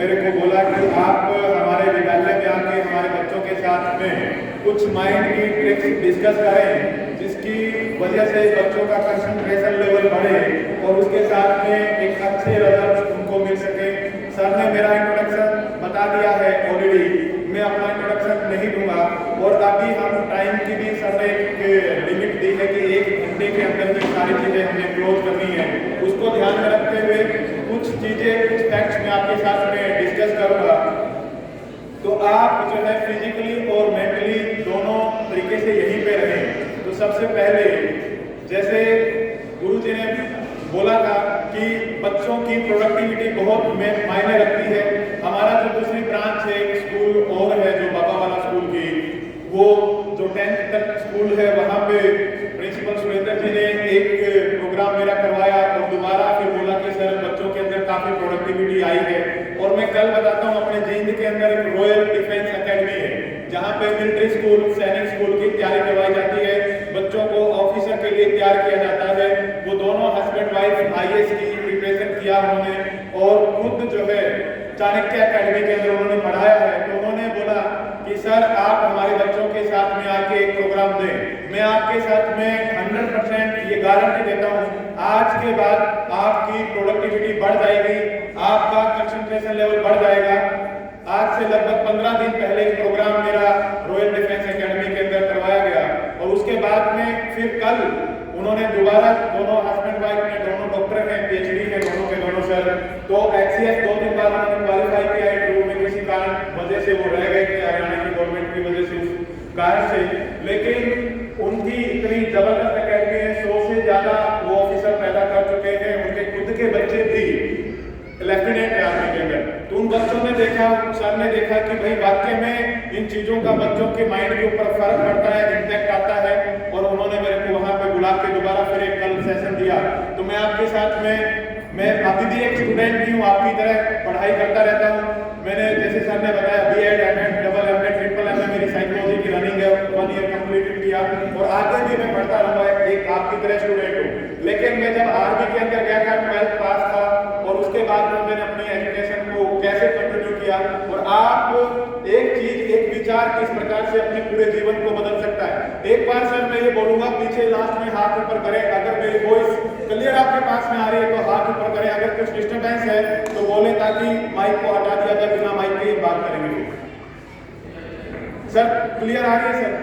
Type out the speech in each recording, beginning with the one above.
मेरे को बोला कि आप हमारे विद्यालय में आके हमारे बच्चों के साथ में कुछ माइंड की ट्रिक्स डिस्कस करें, जिसकी वजह से बच्चों का कंसंट्रेशन लेवल बढ़े और उसके साथ में एक अच्छे रिजल्ट उनको मिल सके। सर ने मेरा इंट्रोडक्शन बता दिया है ऑलरेडी, मैं अपना इंट्रोडक्शन नहीं दूंगा। और अभी हम टाइम की भी सर ने एक लिमिट दी है कि 1 घंटे के अंदर ये सारी चीज़ें हमें क्लोज करनी है। उसको ध्यान में रखते हुए कुछ चीज़ें, कुछ फैक्ट्स मैं आपके साथ में डिस्कस करूँगा। तो आप जो है फिजिकली और मेंटली दोनों तरीके से यहीं पे रहें। तो सबसे पहले जैसे गुरु जी ने बोला था कि बच्चों की प्रोडक्टिविटी बहुत मायने रखती है। हमारा जो दूसरी ब्रांच है, एक स्कूल और है जो बाबा वाला स्कूल की, वो जो 10th तक स्कूल है, वहाँ पे प्रिंसिपल सुरेंद्र जी ने एक प्रोग्राम मेरा करवाया और दोबारा फिर बोला कि सर बच्चों के अंदर काफ़ी प्रोडक्टिविटी आई है। और मैं कल बताता हूँ, अपने जींद के अंदर एक रॉयल डिफेंस एकेडमी है जहाँ पे मिलिट्री स्कूल, सैनिक स्कूल की तैयारी करवाई जाती है, बच्चों को ऑफिसर के लिए तैयार किया जाता है। वो दोनों हस्बैंड वाइफ IAS की प्रिपरेशन किया उन्होंने और खुद जो है चाणक्य एकेडमी के अंदर उन्होंने पढ़ाया है। तो उन्होंने बोला कि सर आप हमारे बच्चों के साथ में आके एक प्रोग्राम दें। मैं आपके साथ में 100% ये गारंटी देता हूँ, आज के बाद आपकी प्रोडक्टिविटी बढ़ जाएगी, आपका कंसंट्रेशन लेवल बढ़ जाएगा। आज से लगभग 15 दिन पहले एक प्रोग्राम मेरा रॉयल डिफेंस एकेडमी के अंदर करवाया गया और उसके बाद में फिर कल उन्होंने दोबारा, दोनों हस्बैंड वाइफ में दोनों डॉक्टर हैं, PhD है दोनों के दोनों सर। तो HCS 2 दिन बाद उन्होंने क्वालिफाई किया इंटरव्यू में, किसी कारण वजह से वो रह गए थे हरियाणा की गवर्नमेंट की वजह से, उस कारण से। लेकिन उनकी इतनी जबरदस्त एकेडमी है, 100 से ज्यादा वो ऑफिसर पैदा कर चुके हैं, उनके खुद के बच्चे भी लेफ्टिनेंट है आर्मी के अंदर। तो उन बच्चों ने देखा, सर ने देखा कि भाई वाकई में इन चीजों का बच्चों के माइंड के ऊपर फर्क पड़ता है, इम्पैक्ट आता है। और उन्होंने मेरे को वहां पे बुला के दोबारा फिर एक कल सेशन दिया। तो मैं आपके साथ में, मैं अभी भी एक स्टूडेंट भी हूँ, आपकी तरह पढ़ाई करता रहता हूँ। मैंने जैसे सर ने बताया B.Ed, M.Ed, double M.Ed, triple M.Ed मेरी साइकोलॉजी की रनिंग है, 1 ईयर कंप्लीट किया और आगे भी मैं पढ़ता रहूंगा, एक आपकी तरह स्टूडेंट हूँ। लेकिन मैं जब आर्मी के अंदर गया था, 12th पास था और उसके बाद में मैंने अपनी एजुकेशन को कैसे कंटिन्यू किया। और आप एक चीज, एक विचार किस प्रकार से अपने पूरे जीवन को बदल सकता है। एक बार सर मैं ये बोलूंगा, पीछे लास्ट में हाथ ऊपर करें, अगर मेरी वॉइस क्लियर आपके पास में आ रही है तो हाथ ऊपर करें, अगर कुछ डिस्टर्बेंस है तो बोले ताकि माइक को हटा दिया जाए, बिना माइक के बात करेंगे। सर क्लियर आ रही है सर?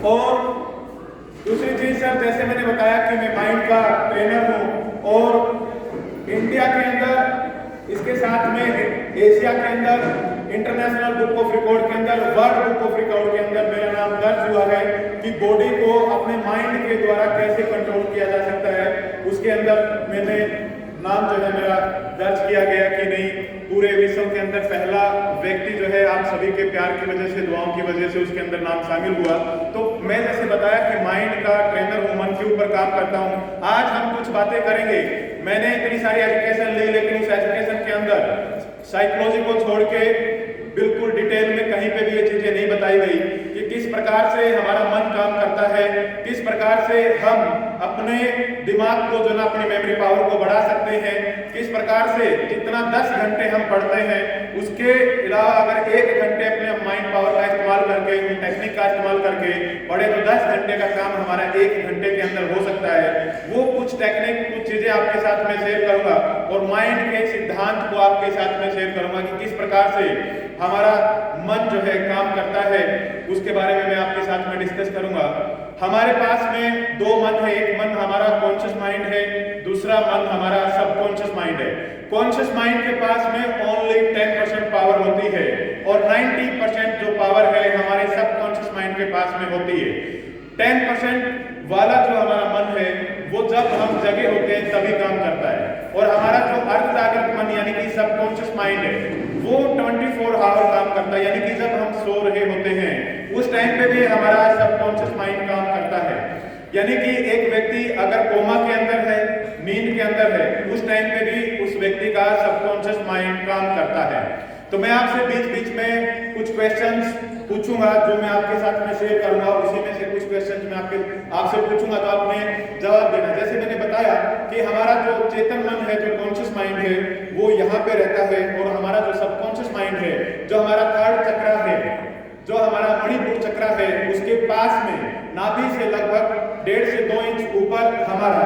और दूसरी चीज सर, जैसे मैंने बताया कि मैं माइंड का ट्रेनर हूँ और इंडिया के अंदर, इसके साथ में एशिया के अंदर, इंटरनेशनल बुक ऑफ रिकॉर्ड के अंदर, वर्ल्ड बुक ऑफ रिकॉर्ड के अंदर मेरा नाम दर्ज हुआ है कि बॉडी को अपने माइंड के द्वारा कैसे कंट्रोल किया जा सकता है। उसके अंदर मैंने नाम जो है मेरा दर्ज किया गया कि नहीं, पूरे विश्व के अंदर पहला व्यक्ति जो है, आप सभी के प्यार की वजह से, दुआओं की वजह से उसके अंदर नाम शामिल हुआ। तो मैं जैसे बताया कि माइंड का ट्रेनर हूँ, मन के ऊपर काम करता हूँ। आज हम कुछ बातें करेंगे। मैंने इतनी सारी एजुकेशन ली, लेकिन उस एजुकेशन के अंदर साइकोलॉजी को छोड़ के बिल्कुल डिटेल में कहीं पे भी ये चीजें नहीं बताई गई कि किस प्रकार से हमारा मन काम करता है, किस प्रकार से हम अपने दिमाग को जो ना, अपनी मेमोरी पावर को बढ़ा सकते हैं, किस प्रकार से जितना 10 घंटे हम पढ़ते हैं उसके अलावा अगर 1 घंटे अपने माइंड पावर का इस्तेमाल करके, उन टेक्निक का इस्तेमाल करके पढ़े तो 10 घंटे का काम हमारा 1 घंटे के अंदर हो सकता है। वो कुछ टेक्निक, कुछ चीजें आपके साथ में शेयर करूंगा और माइंड के सिद्धांत को आपके साथ में शेयर करूंगा कि किस प्रकार से हमारा मन जो है काम करता है, उसके बारे में मैं आपके साथ में डिस्कस करूंगा। हमारे पास में 2 मन है, एक मन हमारा कॉन्शियस माइंड है, दूसरा मन हमारा सबकॉन्शियस माइंड है। कॉन्शियस माइंड के पास में ओनली 10% पावर होती है और 90% जो पावर है हमारे सबकॉन्शियस माइंड के पास में होती है। 10% वाला जो हमारा मन है वो जब हम जगे होते हैं तभी काम करता है और हमारा जो अर्धजागृत मन यानी कि सबकॉन्शियस माइंड है वो 24 आवर काम करता है, यानी कि जब हम सो रहे होते हैं उस टाइम पे भी हमारा सबकॉन्शियस माइंड काम करता है। यानी कि एक व्यक्ति अगर कोमा के अंदर है, नींद के अंदर है, उस टाइम पे भी उस व्यक्ति का सबकॉन्शियस माइंड काम करता है। तो मैं आपसे बीच बीच में कुछ क्वेश्चंस पूछूंगा जो मैं आपके साथ में शेयर करूंगा, उसी में से कुछ क्वेश्चंस मैं आपसे पूछूंगा तो आपने जवाब देना। जैसे मैंने बताया कि हमारा जो चेतन मन है, जो कॉन्शियस माइंड है, वो यहाँ पे रहता है, और हमारा जो सबकॉन्शियस माइंड है, जो हमारा थर्ड चक्र है, जो हमारा मणिपुर चक्र है, उसके पास में नाभि से लगभग 1.5 से 2 इंच ऊपर हमारा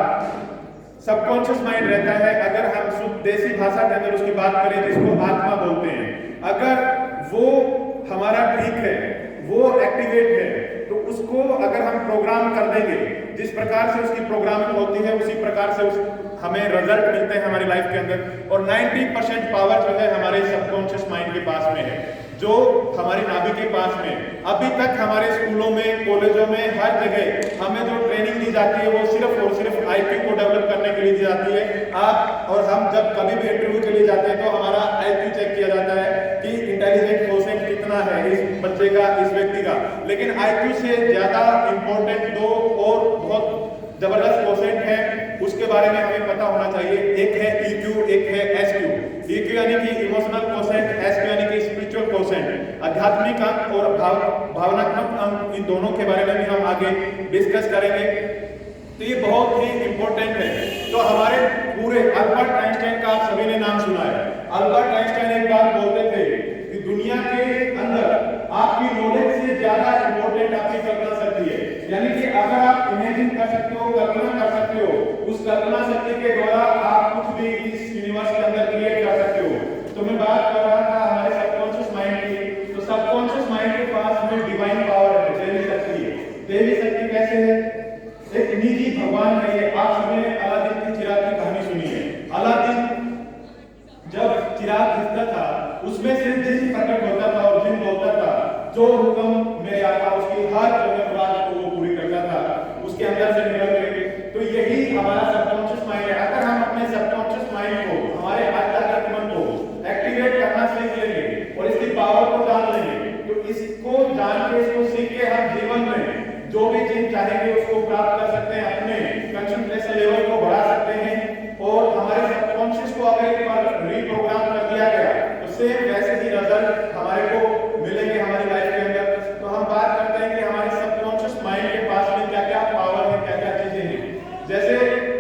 सबकॉन्शियस माइंड रहता है। अगर हम शुद्ध देसी भाषा के अंदर उसकी बात करें, जिसको आत्मा बोलते हैं, अगर वो हमारा ठीक है, वो एक्टिवेट है, तो उसको अगर हम प्रोग्राम कर देंगे, जिस प्रकार से उसकी प्रोग्रामिंग होती है, उसी प्रकार से हमें रिजल्ट मिलते हैं हमारी लाइफ के अंदर। और 90% पावर जो है हमारे सबकॉन्शियस माइंड के पास में है, जो हमारी नाभि के पास में। अभी तक हमारे स्कूलों में, कॉलेजों में, हर जगह हमें जो ट्रेनिंग दी जाती है, वो सिर्फ और सिर्फ IQ को डेवलप करने के लिए दी जाती है। आप और हम जब कभी भी इंटरव्यू के लिए जाते हैं, तो हमारा IQ चेक किया जाता है कि इंटेलिजेंट क्वोशिएंट कितना है इस बच्चे का, इस व्यक्ति का। लेकिन IQ से ज्यादा इंपॉर्टेंट 2 और बहुत जबरदस्त क्वोशिएंट है, उसके बारे में हमें पता होना चाहिए। एक है EQ, एक है SQ। EQ यानी कि इमोशनल क्वोशिएंट, SQ यानी कि स्पिरिचुअल क्वोशिएंट, आध्यात्मिक अंक और भावनात्मक अंक। इन दोनों के बारे में भी हम आगे डिस्कस करेंगे। तो ये बहुत ही इंपॉर्टेंट है। तो हमारे पूरे अल्बर्ट आइंस्टाइन का आप सभी ने नाम सुना है। अल्बर्ट आइंस्टाइन एक बात बोलते थे कि दुनिया के अंदर आपकी नॉलेज से ज्यादा इंपॉर्टेंट आपकी कल्पना शक्ति है। यानी कि अगर आप इमेजिन कर सकते हो, कल्पना कर सकते हो, उस कल्पना शक्ति के द्वारा आप कुछ भी इस यूनिवर्स के अंदर क्रिएट कर सकते हो। तो मैं बात कर रहा था हमारे सबकॉन्शियस माइंड की। तो सबकॉन्शियस माइंड के पास में डिवाइन पावर है, दैवी शक्ति है। दैवी शक्ति कैसे है? एक निजी भगवान है ये। आप सभी ने अलादीन की चिराग की कहानी सुनी है। अलादीन जब चिराग खींचता था, उसमें से जिन प्रकट होता था और जिन बोलता था, जो हुक्म मेरे आका, उसकी हर जो है मुराद को वो पूरी करता था, उसके अंदर से निकल गए। तो यही हमारा सबकॉन्शियस माइंड है। अगर हम अपने सबकॉन्शियस माइंड को, हमारे आध्यात्मिक मन को एक्टिवेट करना सीख लेंगे और इसकी पावर को जान लेंगे, तो इसको जान के, इसको सीख के हम जीवन में जो भी चीज चाहेंगे उसको प्राप्त कर सकते हैं, अपने कंसंट्रेशन लेवल को बढ़ा सकते हैं। और हमारे सबकॉन्शियस को अगर एक बार रीप्रोग्राम कर दिया गया, तो सेम वैसे ही रिजल्ट हमारे को मिलेंगे हमारी लाइफ के अंदर। तो हम बात करते हैं कि हमारे सबकॉन्शियस माइंड के पास में क्या क्या पावर है, क्या क्या चीजें हैं। जैसे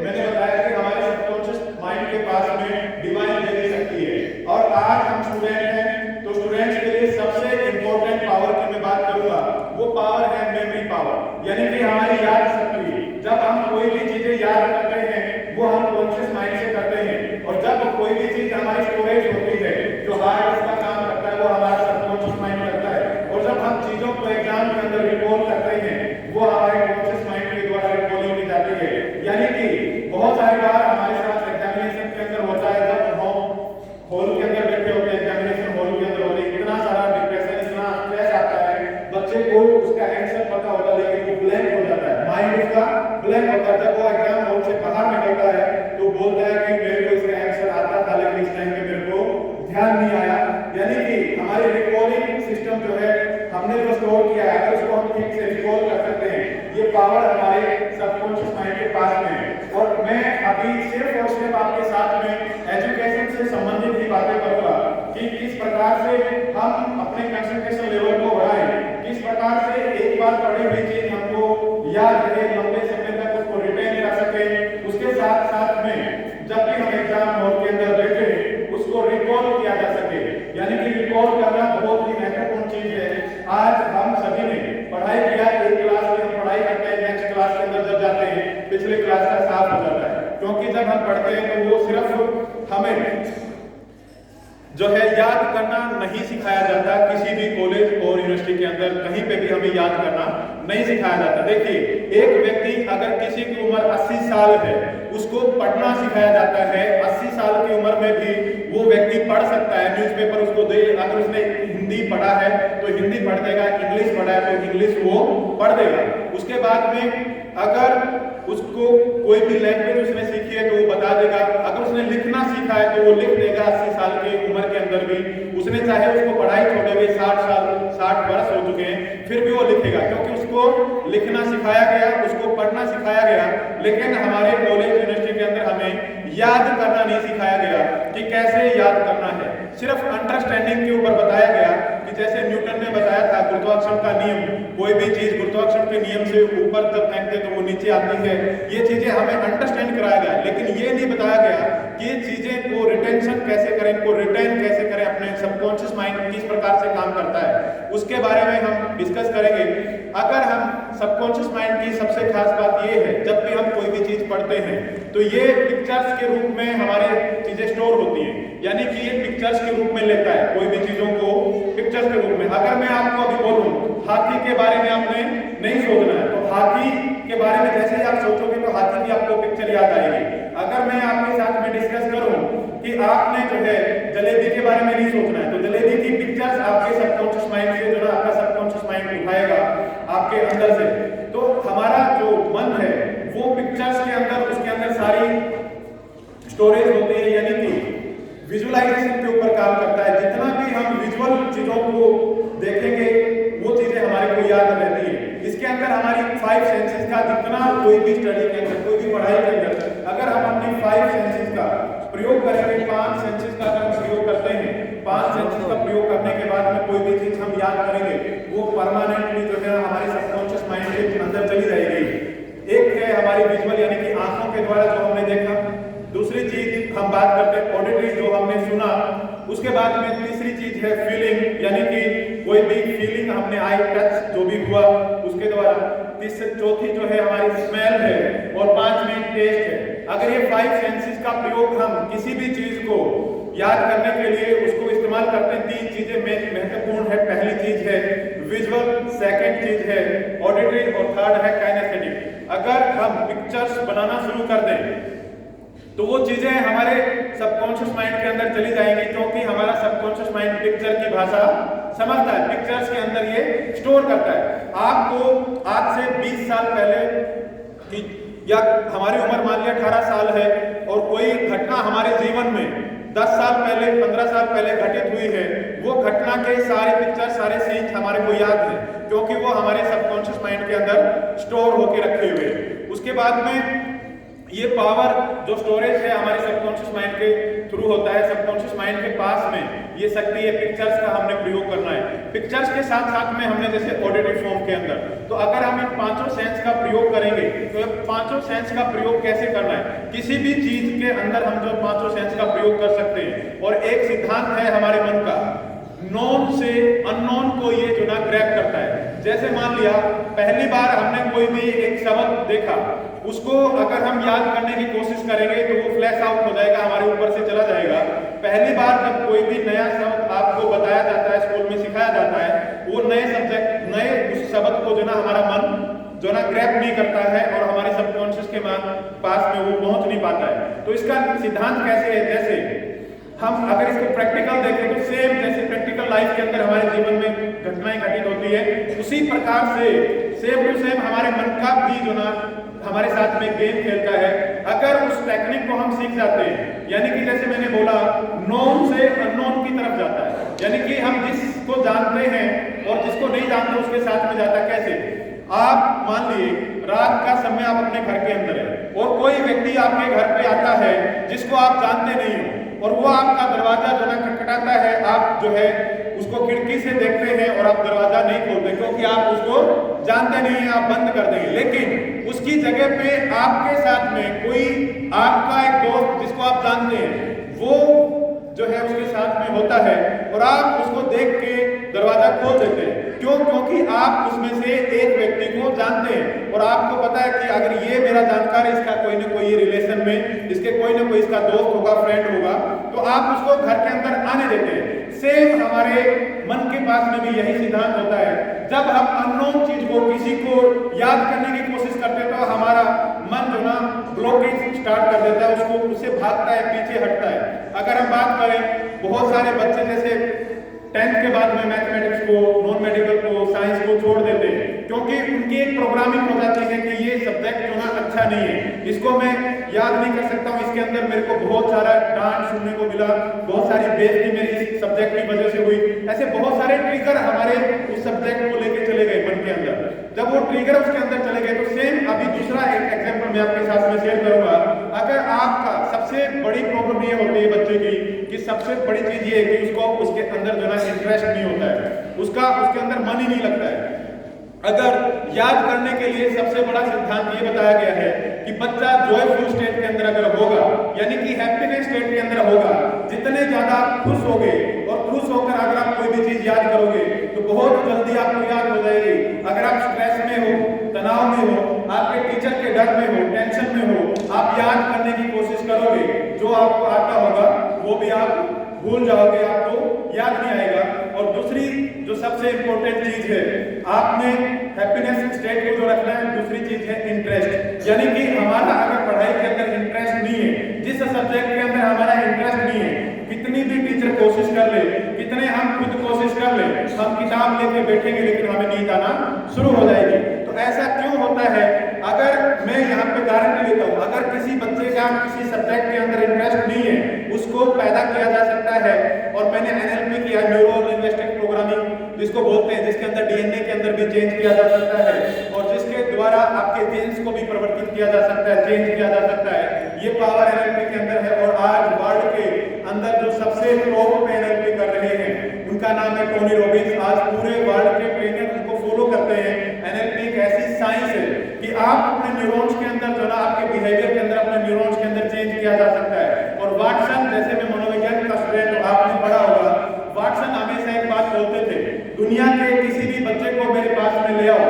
मैंने बताया कि हमारे सबकॉन्शियस माइंड के पास में डिवाइन दैवी शक्ति है। और आज हम स्टूडेंट हैं, तो स्टूडेंट्स के लिए सबसे इंपॉर्टेंट पावर की मैं बात करूंगा, वो पावर है मेमोरी पावर, यानी कि हमारी याद शक्ति। जब हम कोई भी चीजें याद करते हैं, वो हम कॉन्शियस माइंड से करते हैं। और जब कोई भी चीज हमारी स्टोरेज होती है, जो हार्ड डिस्क का काम करता है, वो हमारा सबकॉन्शियस माइंड करता है। और जब हम चीजों को एग्जाम के अंदर रिकॉल करते हैं, वो हमारे कॉन्शियस माइंड के द्वारा रिकॉलिंग की जाती है। यानी कि बहुत सारी बार हमारे साथ एग्जामिनेशन के अंदर होता है, जब हम हॉल के अंदर बैठे होते हैं, एग्जामिनेशन हॉल के अंदर होते हैं, इतना सारा डिप्रेशन, इतना स्ट्रेस आता है, बच्चे को उसका आंसर पता होता है, लेकिन वो ब्लैंक हो जाता है, माइंड उसका ब्लैंक होता है। जब वो एग्जाम हॉल से बाहर निकलता है, तो बोलता है कि मेरे को इसका आंसर आता था, लेकिन इस टाइम पे मेरे को ध्यान नहीं आया। यानी कि हमारे रिकॉलिंग सिस्टम जो है, हमने जो स्टोर किया है, अगर उसको हम ठीक से रिकॉल कर सकते हैं, ये पावर हमारे सबकॉन्शियस माइंड के पास में है। और मैं अभी सिर्फ और सिर्फ आपके साथ में एजुकेशन से संबंधित ही बातें करूंगा कि किस प्रकार से हम अपने कंसंट्रेशन लेवल को बढ़ाएं, किस प्रकार से एक बार पढ़ी हुई चीज हमको याद रहे, लंबे समय तक उसको रिटेन कर सके। उसके साथ साथ में जब भी हम एग्जाम हॉल के अंदर बैठे, उसको रिकॉल किया जा सके। यानी कि रिकॉल करना बहुत ही महत्वपूर्ण चीज है। आज हम सभी ने पढ़ाई किया, एक क्लास में हम पढ़ाई करते हैं, नेक्स्ट क्लास के अंदर जब जाते हैं, पिछले क्लास का साफ हो जाता है। क्योंकि जब हम पढ़ते हैं, तो वो सिर्फ हमें जो है याद करना नहीं सिखाया जाता। किसी भी कॉलेज और यूनिवर्सिटी के अंदर कहीं पे भी हमें याद करना नहीं सिखाया जाता। देखिए, एक व्यक्ति अगर किसी की उम्र 80 साल है, उसको पढ़ना सिखाया जाता है। 80 साल की उम्र में भी वो व्यक्ति पढ़ सकता है। न्यूज़पेपर उसको दे, अगर उसने हिंदी पढ़ा है तो हिंदी पढ़ देगा, इंग्लिश पढ़ा है तो इंग्लिश वो पढ़ देगा। उसके बाद में अगर उसको कोई भी लैंग्वेज उसने सीखी है तो वो बता देगा। अगर उसने लिखना सीखा है तो वो लिख देगा। 80 साल की उम्र के अंदर भी उसने, चाहे उसको पढ़ाई छोड़े हुए 60 वर्ष हो चुके हैं, फिर भी वो लिखेगा, क्योंकि उसको लिखना सिखाया गया, उसको पढ़ना सिखाया गया। लेकिन हमारे कॉलेज यूनिवर्सिटी के अंदर हमें याद करना नहीं सिखाया गया कि कैसे याद करना है। सिर्फ अंडरस्टैंडिंग के ऊपर बताया गया कि जैसे न्यूटन ने बताया था गुरुत्वाकर्षण का नियम, कोई भी चीज गुरुत्वाकर्षण के नियम से ऊपर जब फेंकते तो वो नीचे आती है। ये चीजें हमें अंडरस्टैंड कराया गया, लेकिन बारे में हम डिस्कस करेंगे। अगर हम सबकॉन्शियस माइंड की सबसे खास बात ये है, जब भी हम कोई भी चीज पढ़ते हैं तो ये पिक्चर्स के रूप में हमारे चीजें स्टोर होती हैं, यानी कि ये पिक्चर्स के रूप में लेता है कोई भी चीजों को पिक्चर्स के रूप में। अगर मैं आपको अभी बोलूं हाथी के बारे में आपने नहीं सोचना है, तो हाथी के बारे में जैसे ही आप सोचोगे तो हाथी की आपको पिक्चर याद आएगी। अगर मैं आपके साथ में डिस्कस करूं कि आपने जो है जलेबी के बारे में नहीं सोचना है, तो जलेबी की पिक्चर्स आपके सबकॉन्शियस माइंड से जो है आपका सबकॉन्शियस माइंड उठाएगा आपके अंदर से। तो हमारा जो मन है वो पिक्चर्स के अंदर, उसके अंदर सारी स्टोरेज होती है, यानी कि विजुअलाइजेशन के ऊपर काम करता है। जितना भी हम विजुअल चीजों को देखेंगे वो चीजें हमारे को याद रहती है। इसके अंदर हमारी 5 सेंसेस का जितना कोई भी स्टडी के अंदर, कोई भी पढ़ाई के अंदर अगर हम अपनी 5 सेंसेस का प्रयोग करेंगे, 5 सेंसेस का अगर हम प्रयोग करते हैं, 5 सेंसेस का प्रयोग करने के बाद में कोई भी चीज हम याद करेंगे वो परमानेंटली जो है हमारे सबकॉन्शियस माइंड के अंदर चली जाएगी। एक है हमारी विजुअल, यानी कि आंखों के द्वारा जो हमने देखा। दूसरी चीज हम बात करते हैं ऑडिटरी, जो हमने सुना। उसके बाद में तीसरी चीज है फीलिंग, यानी कि कोई भी फीलिंग हमने आई टच जो भी हुआ उसके द्वारा। चौथी जो है हमारी स्मेल है और 5वीं टेस्ट है। अगर ये 5 सेंसेस का प्रयोग हम किसी भी चीज को याद करने के लिए उसको इस्तेमाल करते हैं, 3 चीजें महत्वपूर्ण है। पहली चीज है विजुअल, सेकंड चीज है ऑडिटरी और थर्ड है काइनेस्थेटिक। अगर हम पिक्चर्स बनाना शुरू कर दें तो वो चीजें हमारे सबकॉन्शियस माइंड के अंदर चली जाएंगी, क्योंकि हमारा सबकॉन्शियस माइंड पिक्चर की भाषा समझता है, पिक्चर्स के अंदर ये स्टोर करता है। आपको आज से 20 साल पहले या हमारी उम्र मान लिया 18 साल है और कोई घटना हमारे जीवन में 10 साल पहले, 15 साल पहले घटित हुई है, वो घटना के सारे पिक्चर, सारे सीन्स हमारे को याद है, क्योंकि वो हमारे सबकॉन्शियस माइंड के अंदर स्टोर होके रखे हुए हैं। उसके बाद में ये पावर जो स्टोरेज है हमारे सबकॉन्शियस माइंड के थ्रू होता है। सबकॉन्शियस माइंड के पास में ये शक्ति है पिक्चर्स का हमने प्रयोग करना है। पिक्चर्स के साथ साथ में हमने जैसे ऑडिटरी फॉर्म के अंदर, तो अगर हम इन 5 सेंस का प्रयोग करेंगे तो 5 सेंस का प्रयोग कैसे करना है, किसी भी चीज के अंदर हम जो 5 सेंस का प्रयोग कर सकते हैं। और एक सिद्धांत है हमारे मन का, नॉन से अननोन को ये जो ना ग्रैब करता है। जैसे मान लिया पहली बार हमने कोई भी एक शब्द देखा, उसको अगर हम याद करने की कोशिश करेंगे तो वो फ्लैश आउट हो जाएगा, हमारे ऊपर से चला जाएगा। पहली बार जब कोई भी नया शब्द आपको बताया जाता है, स्कूल में सिखाया जाता है, वो नए सब्जेक्ट, नए उस शब्द को जो ना हमारा मन जो ना ग्रैब नहीं करता है और हमारे सबकॉन्शियस के पास में वो पहुंच नहीं पाता है। तो इसका सिद्धांत कैसे है, जैसे हम अगर इसको प्रैक्टिकल देखें तो सेम जैसे प्रैक्टिकल लाइफ के अंदर हमारे जीवन में घटनाएं घटित होती है, उसी प्रकार से सेम टू सेम हमारे मन का भी जो ना हमारे साथ में गेम खेलता है। अगर उस टेक्निक को हम सीख जाते हैं, यानी कि जैसे मैंने बोला नोन से अननोन की तरफ जाता है, यानी कि हम जिसको जानते हैं और जिसको नहीं जानते उसके साथ में जाता है। कैसे, आप मान लिए रात का समय आप अपने घर के अंदर है और कोई व्यक्ति आपके घर पे आता है जिसको आप जानते नहीं हो, और वो आपका दरवाजा जो है खटखटाता है, आप जो है उसको खिड़की से देखते हैं और आप दरवाजा नहीं खोलते क्योंकि आप उसको जानते नहीं हैं, आप बंद कर देंगे। लेकिन उसकी जगह पे आपके साथ में कोई आपका एक दोस्त जिसको आप जानते हैं वो जो है उसके साथ में होता है और आप उसको देख के दरवाजा खोल देते हैं। क्यों? क्योंकि आप उसमें से एक व्यक्ति को जानते हैं और आपको पता है कि अगर ये मेरा जानकार है, इसका कोई ना कोई रिलेशन में, इसके कोई ना कोई इसका दोस्त होगा, फ्रेंड होगा, तो आप उसको घर के अंदर आने देते हैं। सेम हमारे मन के पास में भी यही सिद्धांत होता है। जब हम अननोन चीज को, किसी को याद करने की कोशिश करते हैं तो हमारा मन जो ना ब्लॉकेज स्टार्ट कर देता है, उसको उससे भागता है, पीछे हटता है। अगर हम बात करें, बहुत सारे बच्चे जैसे 10th के बाद में मैथमेटिक्स को, नॉन मेडिकल को, साइंस को छोड़ देते हैं क्योंकि उनकी एक प्रोग्रामिंग हो जाती है कि ये सब्जेक्ट जो ना अच्छा नहीं है, इसको मैं याद नहीं कर सकता हूँ, इसके अंदर मेरे को बहुत सारा डांट सुनने को मिला, बहुत सारी बेइज्जती मेरी इस सब्जेक्ट की वजह से हुई। ऐसे बहुत सारे ट्रिगर हमारे उस सब्जेक्ट को लेके चले गए मन के अंदर। जब वो ट्रिगर उसके अंदर चले गए तो सेम अभी दूसरा एक एग्जाम्पल मैं आपके साथ में शेयर करूंगा। अगर आपका सबसे बड़ी प्रॉब्लम ये होती है बच्चे की कि सबसे बड़ी चीज ये है कि उसको उसके अंदर जो ना इंटरेस्ट नहीं होता है, उसके अंदर मन ही नहीं लगता है। अगर याद करने के लिए सबसे बड़ा सिद्धांत ये बताया गया है कि बच्चा जॉयफुल स्टेट के अंदर अगर होगा, यानी कि हैप्पीनेस स्टेट के अंदर होगा, जितने ज्यादा खुश होगे और खुश होकर अगर आप कोई भी चीज याद करोगे तो बहुत जल्दी टेंशन में हो, आप याद करने की कोशिश करोगे, जो आपको आता होगा वो भी आप भूल जाओगे, आपको याद नहीं आएगा। और दूसरी जो सबसे इंपॉर्टेंट चीज है, आपने हैप्पीनेस स्टेट को जो रखना है, दूसरी चीज है इंटरेस्ट। यानी कि हमारा अगर पढ़ाई के अंदर इंटरेस्ट नहीं है, जिस सब्जेक्ट के अंदर हमारा इंटरेस्ट नहीं है, कितनी भी टीचर कोशिश कर ले, कितने हम खुद कोशिश कर ले, हम किताब लेके बैठेंगे लेकिन हमें नींद आना शुरू हो जाएगी। तो ऐसा क्यों होता है? अगर मैं यहाँ पे गारंटी लेता हूँ, अगर किसी बच्चे का किसी सब्जेक्ट के अंदर इंटरेस्ट नहीं है, उसको पैदा किया जा सकता है। और मैंने एनएलपी किया, न्यूरो लिंग्विस्टिक प्रोग्रामिंग जिसको बोलते हैं, जिसके अंदर डीएनए के अंदर भी चेंज किया जा सकता है और जिसके द्वारा आपके जीन्स को भी परिवर्तित किया जा सकता है, चेंज किया जा सकता है। ये पावर एनएलपी के अंदर है। और आज वर्ल्ड के अंदर जो सबसे टॉप पे एनएलपी कर रहे हैं, उनका नाम है टोनी रॉबिन्स। आज पूरे वर्ल्ड के ट्रेनर उनको फॉलो करते हैं। एनएलपी एक ऐसी साइंस है कि आप अपने न्यूरॉन्स के अंदर जो ना आपके बिहेवियर के अंदर अपने न्यूरॉन्स के अंदर चेंज किया जा सकता है। और वाटसन, जैसे मैं मनोविज्ञान का स्टूडेंट, आपने पढ़ा होगा, वाटसन हमेशा एक बात बोलते थे, दुनिया के किसी भी बच्चे को मेरे पास में ले आओ,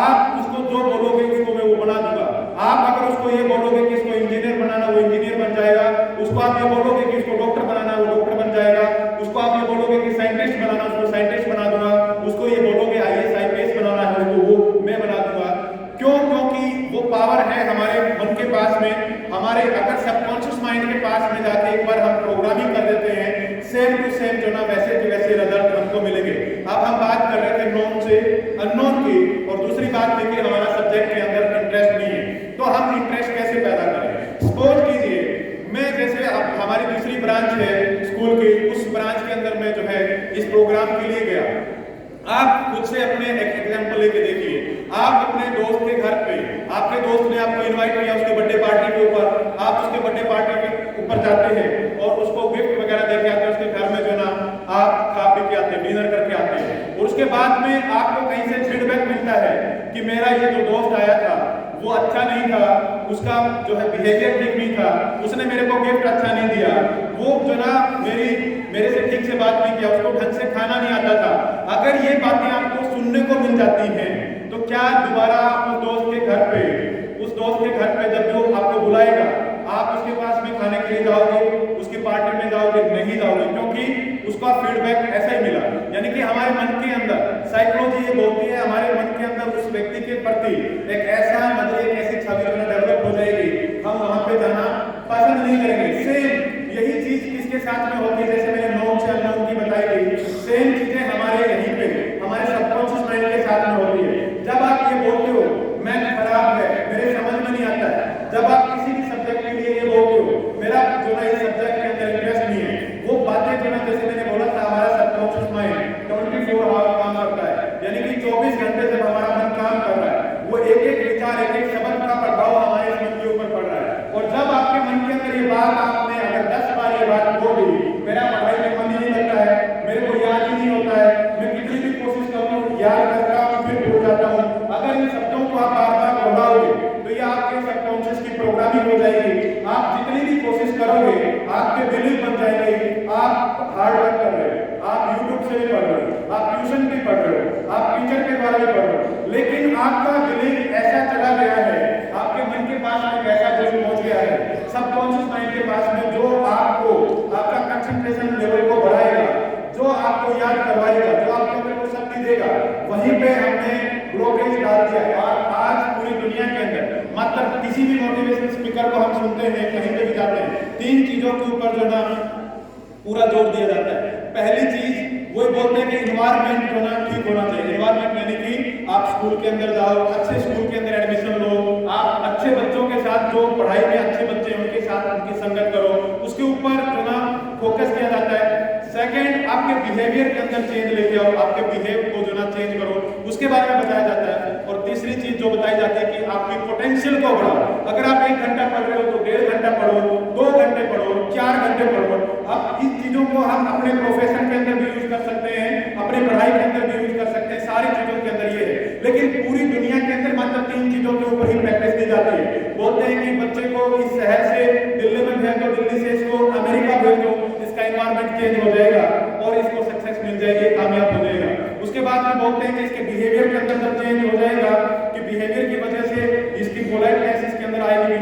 आप उसको जो बोलोगे उसको मैं वो बना दूंगा। आप अगर उसको ये बोलोगे कि इसको इंजीनियर बनाना, वो इंजीनियर बन जाएगा। उसको आप ये बोलोगे कि इसको डॉक्टर बनाना, वो डॉक्टर बन जाएगा। उसको आप ये बोलोगे कि साइंटिस्ट बनाना, उसको साइंटिस्ट बना दूंगा। उसको ये बोलोगे आईएएस आईपीएस बनाना है, उसको वो मैं बना दूंगा। क्यों? क्योंकि वो पावर है हमारे मन के पास में। हमारे अगर सबकॉन्शियस माइंड के पास में जाके एक बार हम प्रोग्रामिंग कर देते हैं, सेम टू सेम जो ना वैसे के वैसे रिजल्ट हमको मिलेंगे। अब हम बात कर रहे थे नोन से अननोन की, और दूसरी बात थी कि हमारा सब्जेक्ट के अंदर इंटरेस्ट नहीं है, तो हम इंटरेस्ट कैसे पैदा करें? सपोज कीजिए मैं, जैसे अब हमारी दूसरी ब्रांच है स्कूल की, उस ब्रांच के अंदर मैं जो है इस प्रोग्राम के लिए गया। आप खुद से अपने एक एग्जांपल लेके देखिए। आप अपने दोस्त के घर पे, आपके दोस्त ने आपको इनवाइट किया उसके बर्थडे पार्टी के ऊपर, आप उसके बर्थडे पार्टी के ऊपर जाते हैं और उसको गिफ्ट वगैरह देके आते हैं। उसके घर में जो ना आप खा पी के आते हैं, डिनर करके आते हैं, और उसके बाद में आपको कहीं से फीडबैक मिलता है कि मेरा ये जो दोस्त आया था वो अच्छा नहीं था, उसका जो है बिहेवियर ठीक नहीं था, उसने मेरे को गिफ्ट अच्छा नहीं दिया, वो जो ना मेरे से ठीक से बात नहीं किया, उसको ढंग से खाना नहीं आता था। अगर ये बातें आपको सुनने को मिल जाती हैं, तो क्या दोबारा आप उस दोस्त के घर पे जब वो आपको बुलाएगा, आप उसके पास में खाने के लिए जाओगे, उसकी पार्टी में जाओगे? नहीं जाओगे, क्योंकि उसका फीडबैक ऐसा ही मिला। यानी कि हमारे मन के अंदर साइकोलॉजी ये बोलती है, हमारे मन के अंदर उस व्यक्ति के प्रति एक ऐसा मतलब एक ऐसी छवि डेवलप हो जाएगी, हम वहां पे जाना पसंद नहीं करेंगे। सेम यही चीज किसके साथ में होती है? जैसे मैंने नोन से अननोन की बताई गई, सेम चीजें हमारे यहीं पे हमारे सबकॉन्शियस माइंड के साथ में होती है। जब आप ये बोलते हो मैथ खराब है, मेरे समझ में नहीं आता है, जब आप किसी भी सब्जेक्ट के लिए ये बोलते हो मेरा जो ना इस सब्जेक्ट के अंदर इंटरेस्ट नहीं है, वो बातें जो ना, जैसे मैंने बोला था, हमारा सबकॉन्शियस माइंड 24 आवर काम करता है। यानी कि 24 घंटे जब हमारा मन काम कर रहा है, वो एक एक विचार, एक एक शब्द का प्रभाव हमारे मन के ऊपर पड़ रहा है। और जब आपके मन के अंदर ये बात, आपने अगर 10 बार ये बात बोली, मेरा पढ़ाई में मन ही नहीं लगता है, मेरे को याद ही नहीं होता है, मैं कितनी भी कोशिश करता हूँ, याद करता हूँ, फिर भूल जाता हूँ, अगर इन शब्दों को आप बार बार दोहराओगे तो ये आपके सबकॉन्शियस की प्रोग्रामिंग हो जाएगी। आप जितनी भी कोशिश करोगे आपके बिलीफ बन जाएंगे। आप हार्ड वर्क कर रहे हो, आप यूट्यूब से भी पढ़ रहे हो, आप ट्यूशन भी पढ़ रहे हो, आप टीचर के द्वारा भी पढ़ रहे हो, लेकिन आपका बिलीफ ऐसा चला गया है, आपके मन के पास में कैसा बिलीफ पहुंच गया है सबकॉन्शियस माइंड के पास में, जो आपको आपका कंसंट्रेशन लेवल को बढ़ाएगा, जो आपको याद करवाएगा, जो आपके अंदर वो शक्ति देगा, वहीं पे हमने ब्लॉकेज डाल दिया है। और आज पूरी दुनिया के अंदर मतलब किसी भी मोटिवेशनल स्पीकर को हम सुनते हैं, कहीं पे भी जाते हैं, 3 चीजों के ऊपर जो ना पूरा जोर दिया जाता है। पहली चीज वो बोलते हैं कि एनवायरनमेंट जो ना ठीक होना चाहिए। एनवायरनमेंट यानी कि आप स्कूल के अंदर जाओ, अच्छे स्कूल के अंदर एडमिशन लो, आप अच्छे बच्चों के साथ, जो पढ़ाई में अच्छे बच्चे हैं उनके साथ उनकी संगत करो, उसके ऊपर जो ना फोकस किया जाता है। सेकंड, आपके बिहेवियर के अंदर चेंज लेके आओ, आपके बिहेव को जो ना चेंज करो, उसके बारे में बताया जाता है। और तीसरी चीज जो बताई जाती है कि आपकी पोटेंशियल को बढ़ाओ। अगर आप 1 घंटा पढ़ रहे हो तो 1.5 घंटा पढ़ो, 2 घंटे पढ़ो, 4 घंटे पढ़ो। अब इस चीजों को हम अपने प्रोफेशन के अंदर भी यूज कर सकते हैं, अपने पढ़ाई के अंदर भी यूज कर सकते हैं, सारी चीजों के अंदर ये है। लेकिन पूरी दुनिया के अंदर मात्र 3 चीजों के ऊपर ही प्रैक्टिस की जाती है। बोलते हैं कि बच्चे को इस शहर से दिल्ली में भेज दो, दिल्ली से इसको अमेरिका भेज दो, इसका एनवायरनमेंट चेंज हो जाएगा और इसको सक्सेस मिल जाएगी, कामयाब हो जाएगा। उसके बाद में बोलते हैं कि इसके बिहेवियर के अंदर जब चेंज हो जाएगा, कि बिहेवियर की वजह से इसकी पोलाइटनेस इसके अंदर आएगी,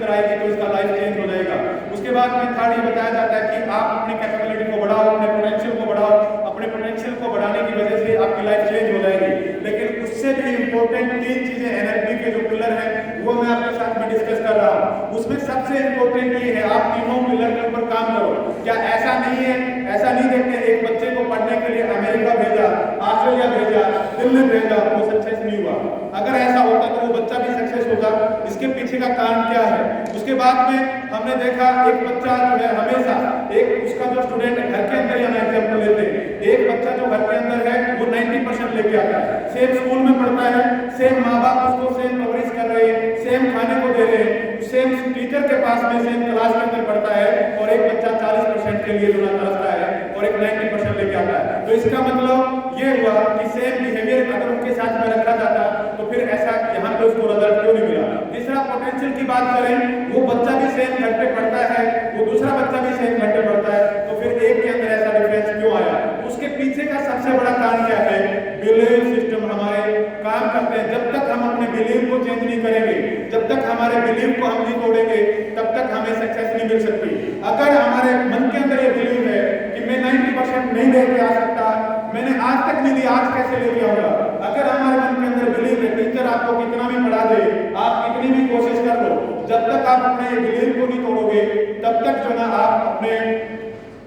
अंदर आएगी तो इसका लाइफ चेंज हो जाएगा। उसके बाद में थर्ड ये बताया जाता है कि आप अपनी कैपेबिलिटी को बढ़ाओ, अपने पोटेंशियल को बढ़ाओ, अपने पोटेंशियल को बढ़ाने की वजह से आपकी लाइफ चेंज हो जाएगी। लेकिन उससे भी इंपॉर्टेंट 3 चीजें एनएलपी के जो पिलर हैं वो मैं आपके साथ में डिस्कस कर रहा हूँ। उसमें सबसे इंपॉर्टेंट ये है आप तीनों पिलर के ऊपर काम करो। क्या ऐसा नहीं है, ऐसा नहीं देखते एक बच्चे को पढ़ने के लिए अमेरिका भेजा, ऑस्ट्रेलिया भेजा, दिल्ली भेजा, वो सक्सेस नहीं हुआ। अगर ऐसा होता तो वो बच्चा भी सक्सेस होगा। इसके पीछे का कारण क्या है? उसके बाद में हमने देखा एक बच्चा जो है हमेशा एक उसका जो स्टूडेंट घर के अंदर, या मैं एग्जाम्पल लेते हैं, एक बच्चा जो घर के अंदर है वो 90% लेके आता है, सेम स्कूल में पढ़ता है, सेम माँ बाप उसको सेम परवरिश कर रहे हैं, सेम खाने को दे रहे हैं, सेम टीचर के पास में सेम क्लास के अंदर पढ़ता है, और एक बच्चा 40% के लिए जो तरसता है और एक 90% लेके आता है। तो इसका मतलब ये हुआ कि सेम बिहेवियर अगर उनके साथ में रखा जाता तो फिर ऐसा यहाँ पे उसको रिजल्ट क्यों नहीं मिला। तीसरा पोटेंशियल की बात करें, वो बच्चा भी सेम घर पे पढ़ता है, वो दूसरा बच्चा भी सेम घर पे पढ़ता है, तो फिर एक के अंदर ऐसा डिफरेंस क्यों आया? उसके पीछे का सबसे बड़ा कारण क्या है? बिलीव सिस्टम हमारे काम करते हैं। जब तक हम अपने बिलीव को चेंज नहीं करेंगे, जब तक हमारे बिलीव को हम नहीं तोड़ेंगे, तब तक हमें सक्सेस नहीं मिल सकती। अगर हमारे मन के अंदर ये बिलीव है कि मैं 90% नहीं लेके आ सकता, मैंने आज तक नहीं लिया, आज कैसे लेके आऊंगा? अगर हमारे मन के अंदर बिलीव है, टीचर आपको कितना भी पढ़ा दे, आप कितनी भी कोशिश कर लो, जब तक आप अपने ये बिलीव को नहीं तोड़ोगे, तब तक जो ना आप अपने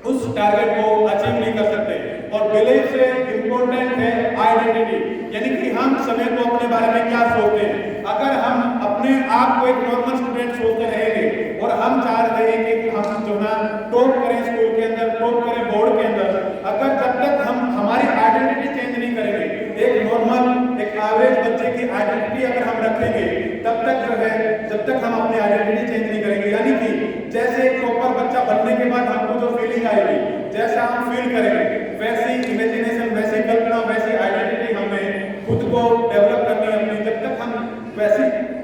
उस टारगेट को अचीव नहीं कर सकते। और बिलीव से इंपॉर्टेंट है आइडेंटिटी, यानी कि हम समय को अपने बारे में क्या सोचते हैं। अगर हम अपने आप को एक नॉर्मल स्टूडेंट सोचते रहेंगे और हम चाह रहे हैं कि हम जो ना टॉप करें स्कूल के अंदर, टॉप करें बोर्ड के अंदर, अगर जब तक हम हमारी आइडेंटिटी चेंज नहीं करेंगे, एक नॉर्मल एक एवरेज बच्चे की आइडेंटिटी अगर हम रखेंगे, तब तक जो है जब तक हम अपनी आइडेंटिटी चेंज नहीं करेंगे, यानी कि जैसे एक टॉपर बच्चा बनने के बाद हमको जो फीलिंग आएगी, जैसा हम फील करेंगे, वैसी इमेजिनेशन, वैसी कल्पना, वैसी आइडेंटिटी हमें खुद को डेवलप करनी है अपनी, जब तक हम वैसी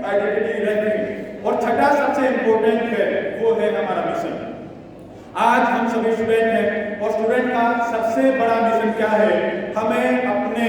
आइडेंटिटी रखेंगे। और छठा सबसे इंपॉर्टेंट है, वो है हमारा मिशन। आज हम सभी स्टूडेंट हैं और स्टूडेंट का सबसे बड़ा मिशन क्या है? हमें अपने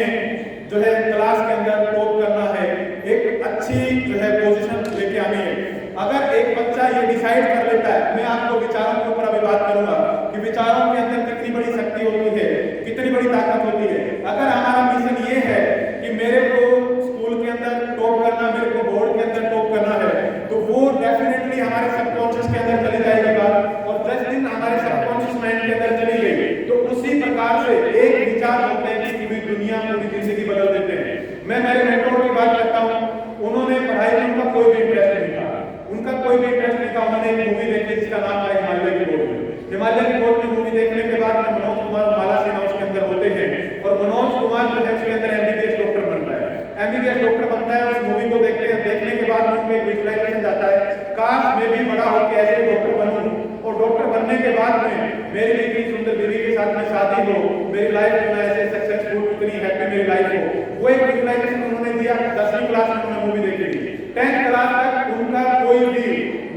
जो है क्लास के अंदर टॉप करना है, एक अच्छी जो है पोजीशन लेके आनी है। अगर एक बच्चा ये डिसाइड कर लेता है, मैं आपको विचारों के ऊपर अभी बात करूंगा कि विचारों के अंदर कितनी बड़ी शक्ति होती है, कितनी बड़ी ताकत होती है। अगर हमारा मिशन ये है कि मेरे को स्कूल के अंदर टॉप करना, मेरे को बोर्ड के अंदर टॉप करना है, तो वो डेफिनेटली हमारे सबकॉन्शियस के अंदर चली जाएगी बात, और जिस दिन हमारे सबकॉन्शियस माइंड के अंदर चली गई तो उसी प्रकार से एक विचार होते हैं कि पूरी दुनिया, पूरी जिंदगी बदल देते हैं। मैं मेरे मेंटोर की बात करता हूँ, उन्होंने पढ़ाई में उनका कोई भी इंटरेस्ट नहीं था, उनका कोई भी इंटरेस्ट नहीं था। उन्होंने एक मूवी देखी जिसका नाम था हिमालय की गोद। हिमालय की गोद में मूवी देखने के बाद में मनोज कुमार माला सिन्हा उसके अंदर होते हैं, और मनोज कुमार जो है उसके अंदर एमबीबीएस डॉक्टर बनता है, एमबीबीएस डॉक्टर बनता है। उस मूवी को देखने के बाद उनको एक विजुअलाइजेशन जाता है, काश मैं भी बड़ा होकर ऐसे डॉक्टर बनूं, और डॉक्टर बनने के बाद में मेरी भी इतनी सुंदर बीवी के साथ में शादी हो, मेरी लाइफ जो है ऐसे सक्सेसफुल, इतनी हैप्पी मेरी लाइफ हो। वो एक विजुअलाइजेशन उन्होंने दिया। 10वीं क्लास में उन्होंने मूवी देखी थी। 10th क्लास तक उनका कोई भी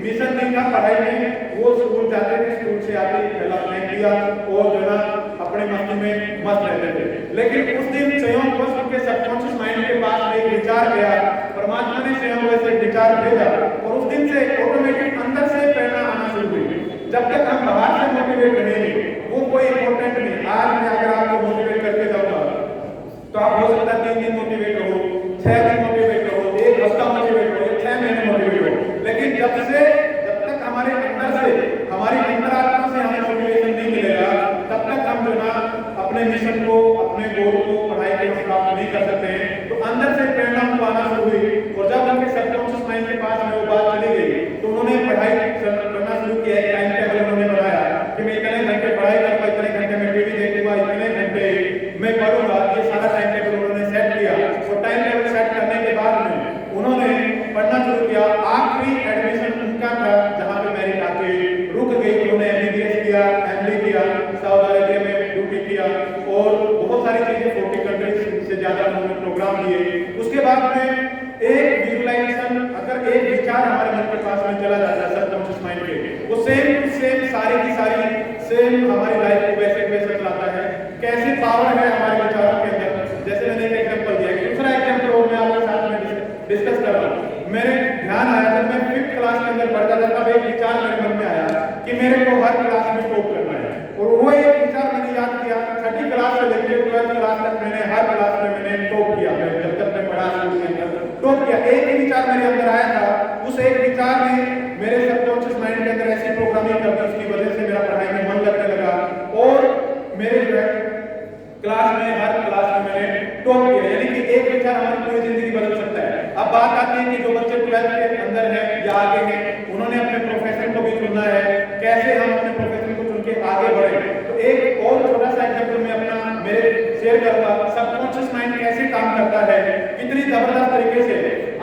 मिशन नहीं था पढ़ाई में, वो स्कूल जाते थे, स्कूल से आते पहला ब्रेक दिया और जो ना अपने मस्ती में मस्त रहते थे। लेकिन उस दिन संयोगवश उनके सबकॉन्शियस माइंड के पास एक विचार गया, परमात्मा ने संयोगवश एक विचार भेजा, और उस दिन से ऑटोमेटिक अंदर से प्रेरणा आना शुरू हुई। जब तक हम बाहर से मोटिवेट रहेंगे वो कोई इंपॉर्टेंट नहीं। आज मैं अगर आपको मोटिवेट करके जाऊंगा तो आप हो सकता है 3 दिन मोटिवेट हो, 6 दिन मोटिवेट हो, 1 हफ्ता मोटिवेट हो, 6 महीने मोटिवेट हो, लेकिन जब तक हमारे अंदर से, हमारी अंतरात्मा से हमें मोटिवेशन नहीं मिलेगा, तब तक हम जो ना अपने मिशन को, अपने गोल को, पढ़ाई को प्राप्त नहीं कर सकते हैं। तो अंदर से प्रेरणा उनको आना शुरू हुई, और जब उनके सबकॉन्शियस माइंड के पास में वो बात चली गई तो उन्होंने पढ़ाई करना शुरू किया। एक टाइम टेबल उन्होंने बनाया कि मैं इतने घंटे पढ़ाई करूंगा, इतने घंटे मैं टीवी देखूंगा, इतने घंटे मैं पढ़ूंगा। ये सारा टाइम टेबल उन्होंने सेट किया, और टाइम टेबल सेट करने के बाद में उन्होंने पढ़ना शुरू किया। आखिरी एडमिशन उनका था जहां पे मेरिट आके रुक गई। उन्होंने एमबीबीएस किया, एमडी किया, सऊदी अरेबिया में ड्यूटी किया, और बहुत सारी चीजें 40 कंट्रीज से ज्यादा उन्होंने प्रोग्राम दिए। उसके बाद में एक विजुअलाइजेशन, अगर एक विचार हमारे मन के पास में चला जाता है सबकॉन्शियस माइंड के, वो सेम सारी की सारी सेम हमारी लाइफ को वैसे चलाता है। कैसी पावर है हमारे विचारों के अंदर। जैसे मैंने एक एग्जांपल दिया, दूसरा एग्जांपल और मैं आपके साथ में डिस्कस कर रहा हूँ। मेरे ध्यान आया जब मैं 5th क्लास के अंदर पढ़ता था तब एक विचार मेरे मन में आया कि मेरे को हर क्लास में टॉप करना है। और वो एक विचार मैंने याद किया, छठी क्लास से लेकर 12th क्लास तक मैंने हर क्लास में मैंने टॉप किया। जब तक मैं पढ़ा स्कूल के अंदर टॉप किया। एक ही विचार मेरे अंदर आया था, उस एक विचार ने मेरे सबकॉन्शियस माइंड के अंदर ऐसी प्रोग्रामिंग कर दी, उसकी वजह से मेरा पढ़ाई में मन लगने लगा और मेरे जो है क्लास में हर क्लास में मैंने टॉप किया। यानी कि एक विचार हमारी पूरी जिंदगी बदल सकता है। अब बात आती है कि जो बच्चे 12th के अंदर है या आगे हैं, उन्होंने अपने प्रोफेशन को भी चुनना है, कैसे हम अपने प्रोफेशन को चुन के आगे बढ़े। तो एक और छोटा सा एग्जांपल मैं अपना मेरे शेयर करूंगा, सबकॉन्शियस माइंड कैसे काम करता है, कितनी जबरदस्त तरीके से।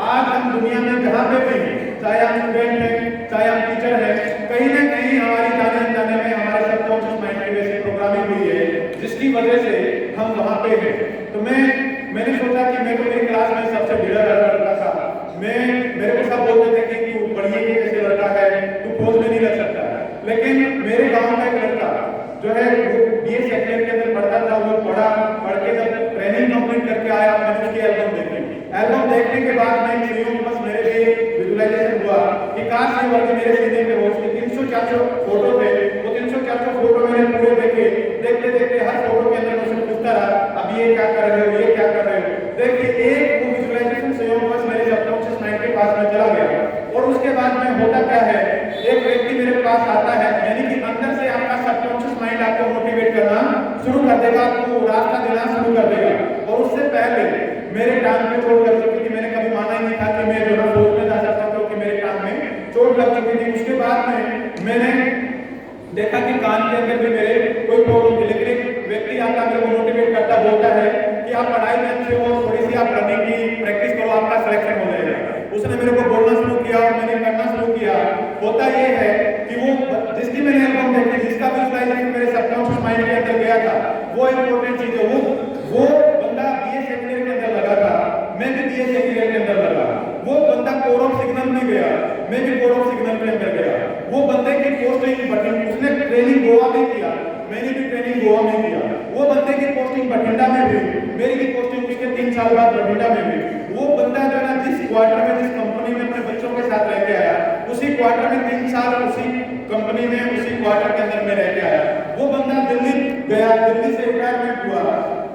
आज हम दुनिया में जहां पे भी हैं, चाहे हम स्टूडेंट हैं, चाहे हम टीचर हैं, कहीं ना कहीं हमारी जाने अनजाने में हमारे सबकॉन्शियस माइंड की वजह से प्रोग्रामिंग हुई है, जिसकी वजह से हम वहां पे हैं। तो मैंने सोचा कि मैं तो मेरी क्लास में सबसे ढीला लड़का था। मेरे को सब बोलते थे कि तू बढ़िया के जैसे लड़का है, तू फौज में नहीं लग सकता। लेकिन मेरे गांव का एक लड़का जो है वो बीए सेकेंड ईयर के अंदर पढ़ता था, वो पढ़ के जब ट्रेनिंग कंप्लीट करके आया, मैंने उसकी एल्बम देखी। एल्बम देखने के बाद मैं सीईओ के पास मेरे लिए विजुअलाइजेशन हुआ कि काश ये वर्ग मेरे सीने पे हो। उसके 300-400 फोटो थे, वो 300-400 फोटो मैंने पूरे देखे। देखते देखते हर फोटो के अंदर मुझसे पूछता रहा, अब ये क्या कर रहे हो, ये क्या कर रहे हो। देखिए एक वो विजुअलाइजेशन सीईओ के पास मेरे सबकॉन्शियस माइंड के पास में चला गया। और उसके बाद में होता क्या है, एक व्यक्ति मेरे पास आता है, यानी कि अंदर से आपका सबकॉन्शियस माइंड आपको मोटिवेट करना शुरू कर देगा, आपको रास्ता देना शुरू कर देगा। और उससे पहले मेरे टांग में चोट लग चुकी थी, मैंने कभी माना ही नहीं था कि मैं जो है फौज में जा सकता हूं, क्योंकि मेरे टांग में चोट लग चुकी थी। उसके बाद में मैंने देखा कि कान के अंदर भी मेरे कोई प्रॉब्लम थी, लेकिन एक व्यक्ति आता मेरे को मोटिवेट करता, बोलता है कि आप पढ़ाई में अच्छे हो, थोड़ी सी आप रनिंग की प्रैक्टिस करो, आपका सिलेक्शन हो जाएगा। उसने मेरे को बोलना शुरू किया और मैंने करना शुरू किया। होता ये है कि वो जिसकी मैंने एल्बम देखी, जिसका विजुअलाइजेशन मेरे सबकॉन्शियस माइंड के अंदर गया था, वो इंपॉर्टेंट चीज है। वो बंदा बीए सेकेंड ईयर के अंदर लगा था, मैं भी बीए सेकेंड ईयर के अंदर लगा। वो बंदा कोर ऑफ सिग्नल में गया, मैं भी कोर ऑफ सिग्नल के अंदर गया। वो बंदे की पोस्टिंग उसने ट्रेनिंग गोवा में किया, मैंने भी ट्रेनिंग गोवा में किया। वो बंदे की पोस्टिंग बठिंडा में हुई, मेरी भी पोस्टिंग उसके 3 साल बाद बठिंडा में हुई। वो बंदा जो है जिस क्वार्टर में, जिस कंपनी में अपने बच्चों के साथ रह के आया, उसी क्वार्टर में 3 साल उसी कंपनी में, उसी क्वार्टर के अंदर में रह के आया। वो बंदा दिल्ली गया, दिल्ली से रिटायरमेंट हुआ,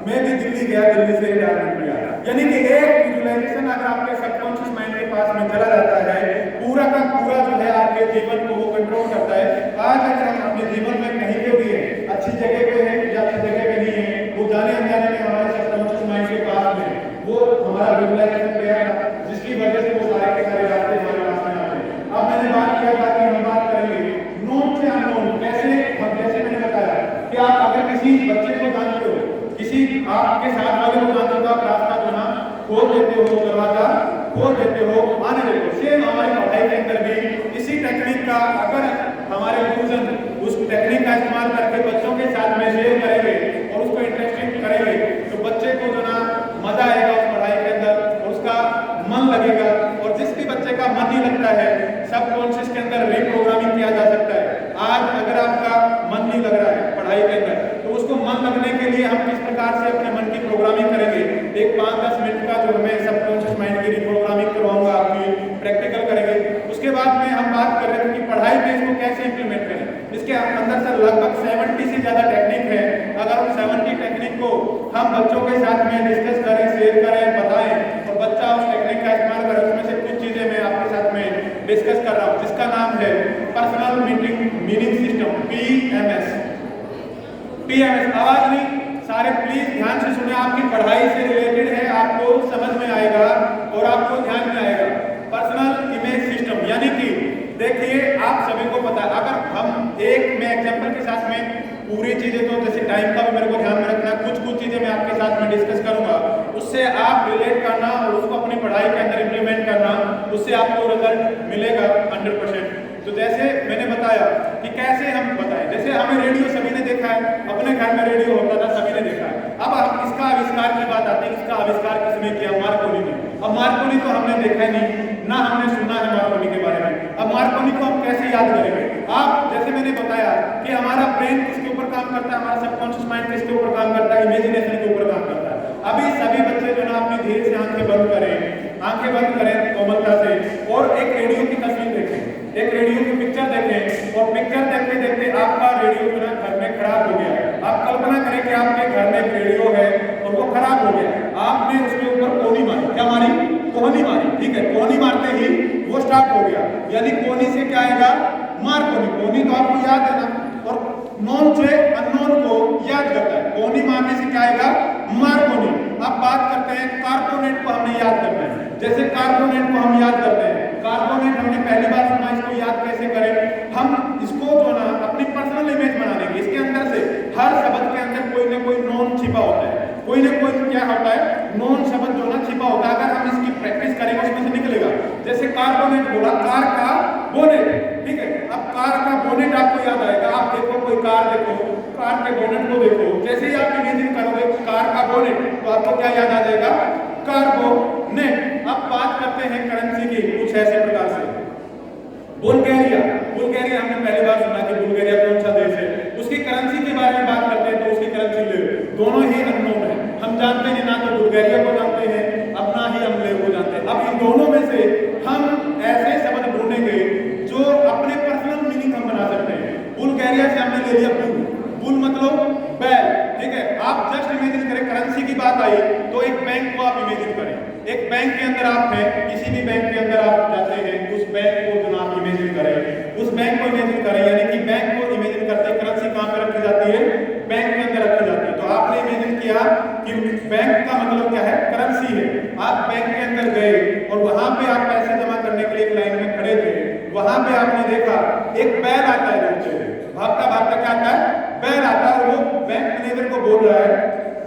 मैं भी दिल्ली गया, दिल्ली से रिटायरमेंट किया। यानी कि एक विजुअलाइजेशन अगर आपके सबकॉन्शियस माइंड के पास में चला जाता है, पूरा का पूरा जो है आपके जीवन को वो कंट्रोल करता है। आज अगर हम अपने जीवन में कहीं पे भी है, अच्छी जगह पे है या अच्छी जगह पे नहीं है, वो जाने अनजाने में हमारे सबकॉन्शियस माइंड के पास में वो हमारा विजुअलाइजेशन गया, जिसकी वजह से वो सारे के सारे रास्ते हमारे पास में आते हैं। अब मैंने बात किया था कि हम बात करेंगे नोन से अननोन, कैसे जैसे मैंने बताया कि आप अगर किसी बच्चे को जानते हो, किसी आपके साथ वाले को जानते हो, आप रास्ता जो ना खोल देते हो, दरवाजा खोल देते हो, आने देते हो। सेम हमारी पढ़ाई के अंदर भी इसी टेक्निक का अगर हमारे गुरुजन उस टेक्निक का इस्तेमाल करके बच्चों के साथ में शेयर करेंगे और उसको इंटरेस्टिंग करेंगे, तो बच्चे को जो ना मजा आएगा उस पढ़ाई के अंदर, उसका मन लगेगा। और जिस भी बच्चे का मन नहीं लगता है, सबकॉन्शियस के अंदर रीप्रोग्रामिंग किया जा सकता है। आज अगर आपका मन नहीं लग रहा है पढ़ाई के अंदर, तो उसको मन लगने के लिए हम किस प्रकार से अपने मन की प्रोग्रामिंग करेंगे, एक 5-10 मिनट का जो हमें सबकॉन्शियस माइंड की रीप्रोग्रामिंग करवाऊंगा, आपकी प्रैक्टिकल करेंगे। उसके बाद में हम बात कर रहे थे कि पढ़ाई में इसको कैसे इंप्लीमेंट करें। इसके अंदर से लगभग 70 से ज्यादा टेक्निक है। अगर उन 70 टेक्निक को हम बच्चों के साथ में डिस्कस करें, शेयर करें, बताएं और बच्चा उस टेक्निक का इस्तेमाल करे, उसमें से कुछ चीजें मैं आपके साथ में डिस्कस कर रहा हूँ, जिसका नाम है पर्सनल मीनिंग सिस्टम, PMS। आवाज नहीं, सारे प्लीज ध्यान से सुने, आपकी पढ़ाई से रिलेटेड है, आपको समझ में आएगा और आपको ध्यान में आएगा। पर्सनल इमेज सिस्टम, यानी कि देखिए आप सभी को पता है, अगर हम मैं एग्जांपल के साथ में पूरी चीजें, तो जैसे टाइम का भी मेरे को ध्यान में रखना, कुछ चीजें मैं आपके साथ में डिस्कस करूंगा, उससे आप रिलेट करना और उसको अपनी पढ़ाई के अंदर इंप्लीमेंट करना, उससे आपको रिजल्ट मिलेगा 100%। तो जैसे मैंने बताया कि कैसे हम बताएं, जैसे हमें रेडियो सभी ने देखा है, अपने घर में रेडियो होता था, सभी ने देखा है। अब हम इसका आविष्कार की बात आती है, इसका आविष्कार किसने किया? मार्कोनी ने। अब मार्कोनी तो हमने देखा ही नहीं, ना हमने सुना है मार्कोनी के बारे में। अब मार्कोनी को हम कैसे याद करेंगे? आप जैसे मैंने बताया कि हमारा ब्रेन किसके ऊपर काम करता है, हमारा सबकॉन्शियस माइंड किसके ऊपर काम करता है, इमेजिनेशन के ऊपर काम करता है। अभी सभी बच्चे जो ना अपनी धीरे से आंखें बंद करें कोमलता से, और एक रेडियो की तस्वीर देखें। एक रेडियो की पिक्चर देखें और पिक्चर देखते देखते आपका रेडियो जो है घर में खराब हो गया। आप कल्पना करें कि आपके घर में एक रेडियो है और वो खराब हो गया, आपने उसके ऊपर कोहनी मारी, क्या मारी? कोहनी मारी, ठीक है। कोहनी मारते ही वो स्टार्ट हो गया, यानी कोहनी से क्या आएगा? मार कोहनी। कोहनी तो आपको याद है ना, और नॉन से अननोन को याद करता है। कोहनी मारने से क्या आएगा? मार कोहनी। अब बात करते हैं कार्बोनेट को हमें याद करना है। जैसे कार्बोनेट को हम याद करते हैं, कार्बोनेट हमने पहली बार सुना, इसको याद कैसे करें? हम इसको जो ना अपनी पर्सनल इमेज बना लेंगे। इसके अंदर से हर शब्द के अंदर कोई ना कोई नॉन छिपा होता है, कोई ना कोई क्या होता है? नॉन शब्द जो ना छिपा होता है। अगर हम इसकी प्रैक्टिस करेंगे उसमें से निकलेगा। जैसे कार्बोनेट बोला, कार का बोनेट, ठीक है। अब कार का बोनेट आपको याद आएगा। आप देखो कोई कार, देखो कार के बोनेट को देखो, जैसे ही आप इमेजिन करोगे कार का बोनेट तो आपको क्या याद आ जाएगा? कार्बोनेट। अब बात करते हैं करेंसी की, कुछ ऐसे प्रकार से। बुल्गारिया, बुल्गारिया हमने पहली बार सुना कि बुल्गारिया कौन सा देश है। उसकी करेंसी के बारे में बात करते हैं तो उसकी करेंसी ले, दोनों ही अननोन है। हम जानते हैं ना तो बुल्गारिया को जानते हैं, अब ना ही हम ले को जानते हैं। अब इन दोनों में से हम ऐसे शब्द ढूंढेंगे जो अपने पर्सनल मीनिंग हम बना सकते हैं। बुल्गारिया से हमने ले लिया बुल, बुल मतलब बैल, ठीक है। आप जस्ट इमेजिन करें, करेंसी की बात आई तो एक बैंक को आप इमेजिन करें। एक बैंक के अंदर आप हैं, किसी भी बैंक के अंदर आप जाते हैं, उस बैंक को जो आप इमेजिन करें, उस बैंक को इमेजिन करें, यानी कि बैंक को इमेजिन करते करेंसी कहां पे रखी जाती है? बैंक के अंदर रखी जाती है। तो आपने इमेजिन किया कि बैंक का मतलब क्या है? करेंसी है। आप बैंक के अंदर गए और वहां पे आप पैसे जमा करने के लिए एक लाइन में खड़े थे। वहां पे आपने देखा एक बैल आता है, भागता भागता क्या आता है? बैल आता है। वो बैंक मैनेजर को बोल रहा है,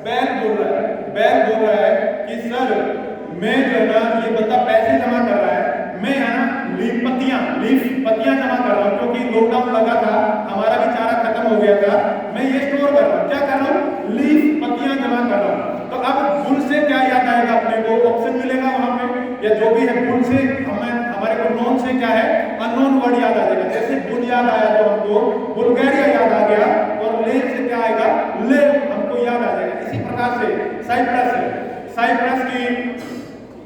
बैल बोल रहा है, बैल बोल रहा है कि सर मैं जो है ना, ये बंदा पैसे जमा कर रहा है, मैं है ना लीफ पत्तियां जमा कर रहा हूँ, क्योंकि लॉकडाउन लगा था, हमारा भी चारा खत्म हो गया था, मैं ये स्टोर कर रहा हूँ। क्या कर रहा हूँ? लीफ पत्तियां जमा कर रहा हूँ। तो अब बुल से क्या याद आएगा? अपने को ऑप्शन मिलेगा वहां पे, या जो भी है बुल से हमारे को नॉन से क्या है? अननोन वर्ड याद आ जाएगा। जैसे बुल याद आया तो हमको बुल्गारिया याद आ गया, और ले से क्या आएगा? ले हमको याद आ जाएगा। इसी प्रकार से साइप्रस है, साइप्रस की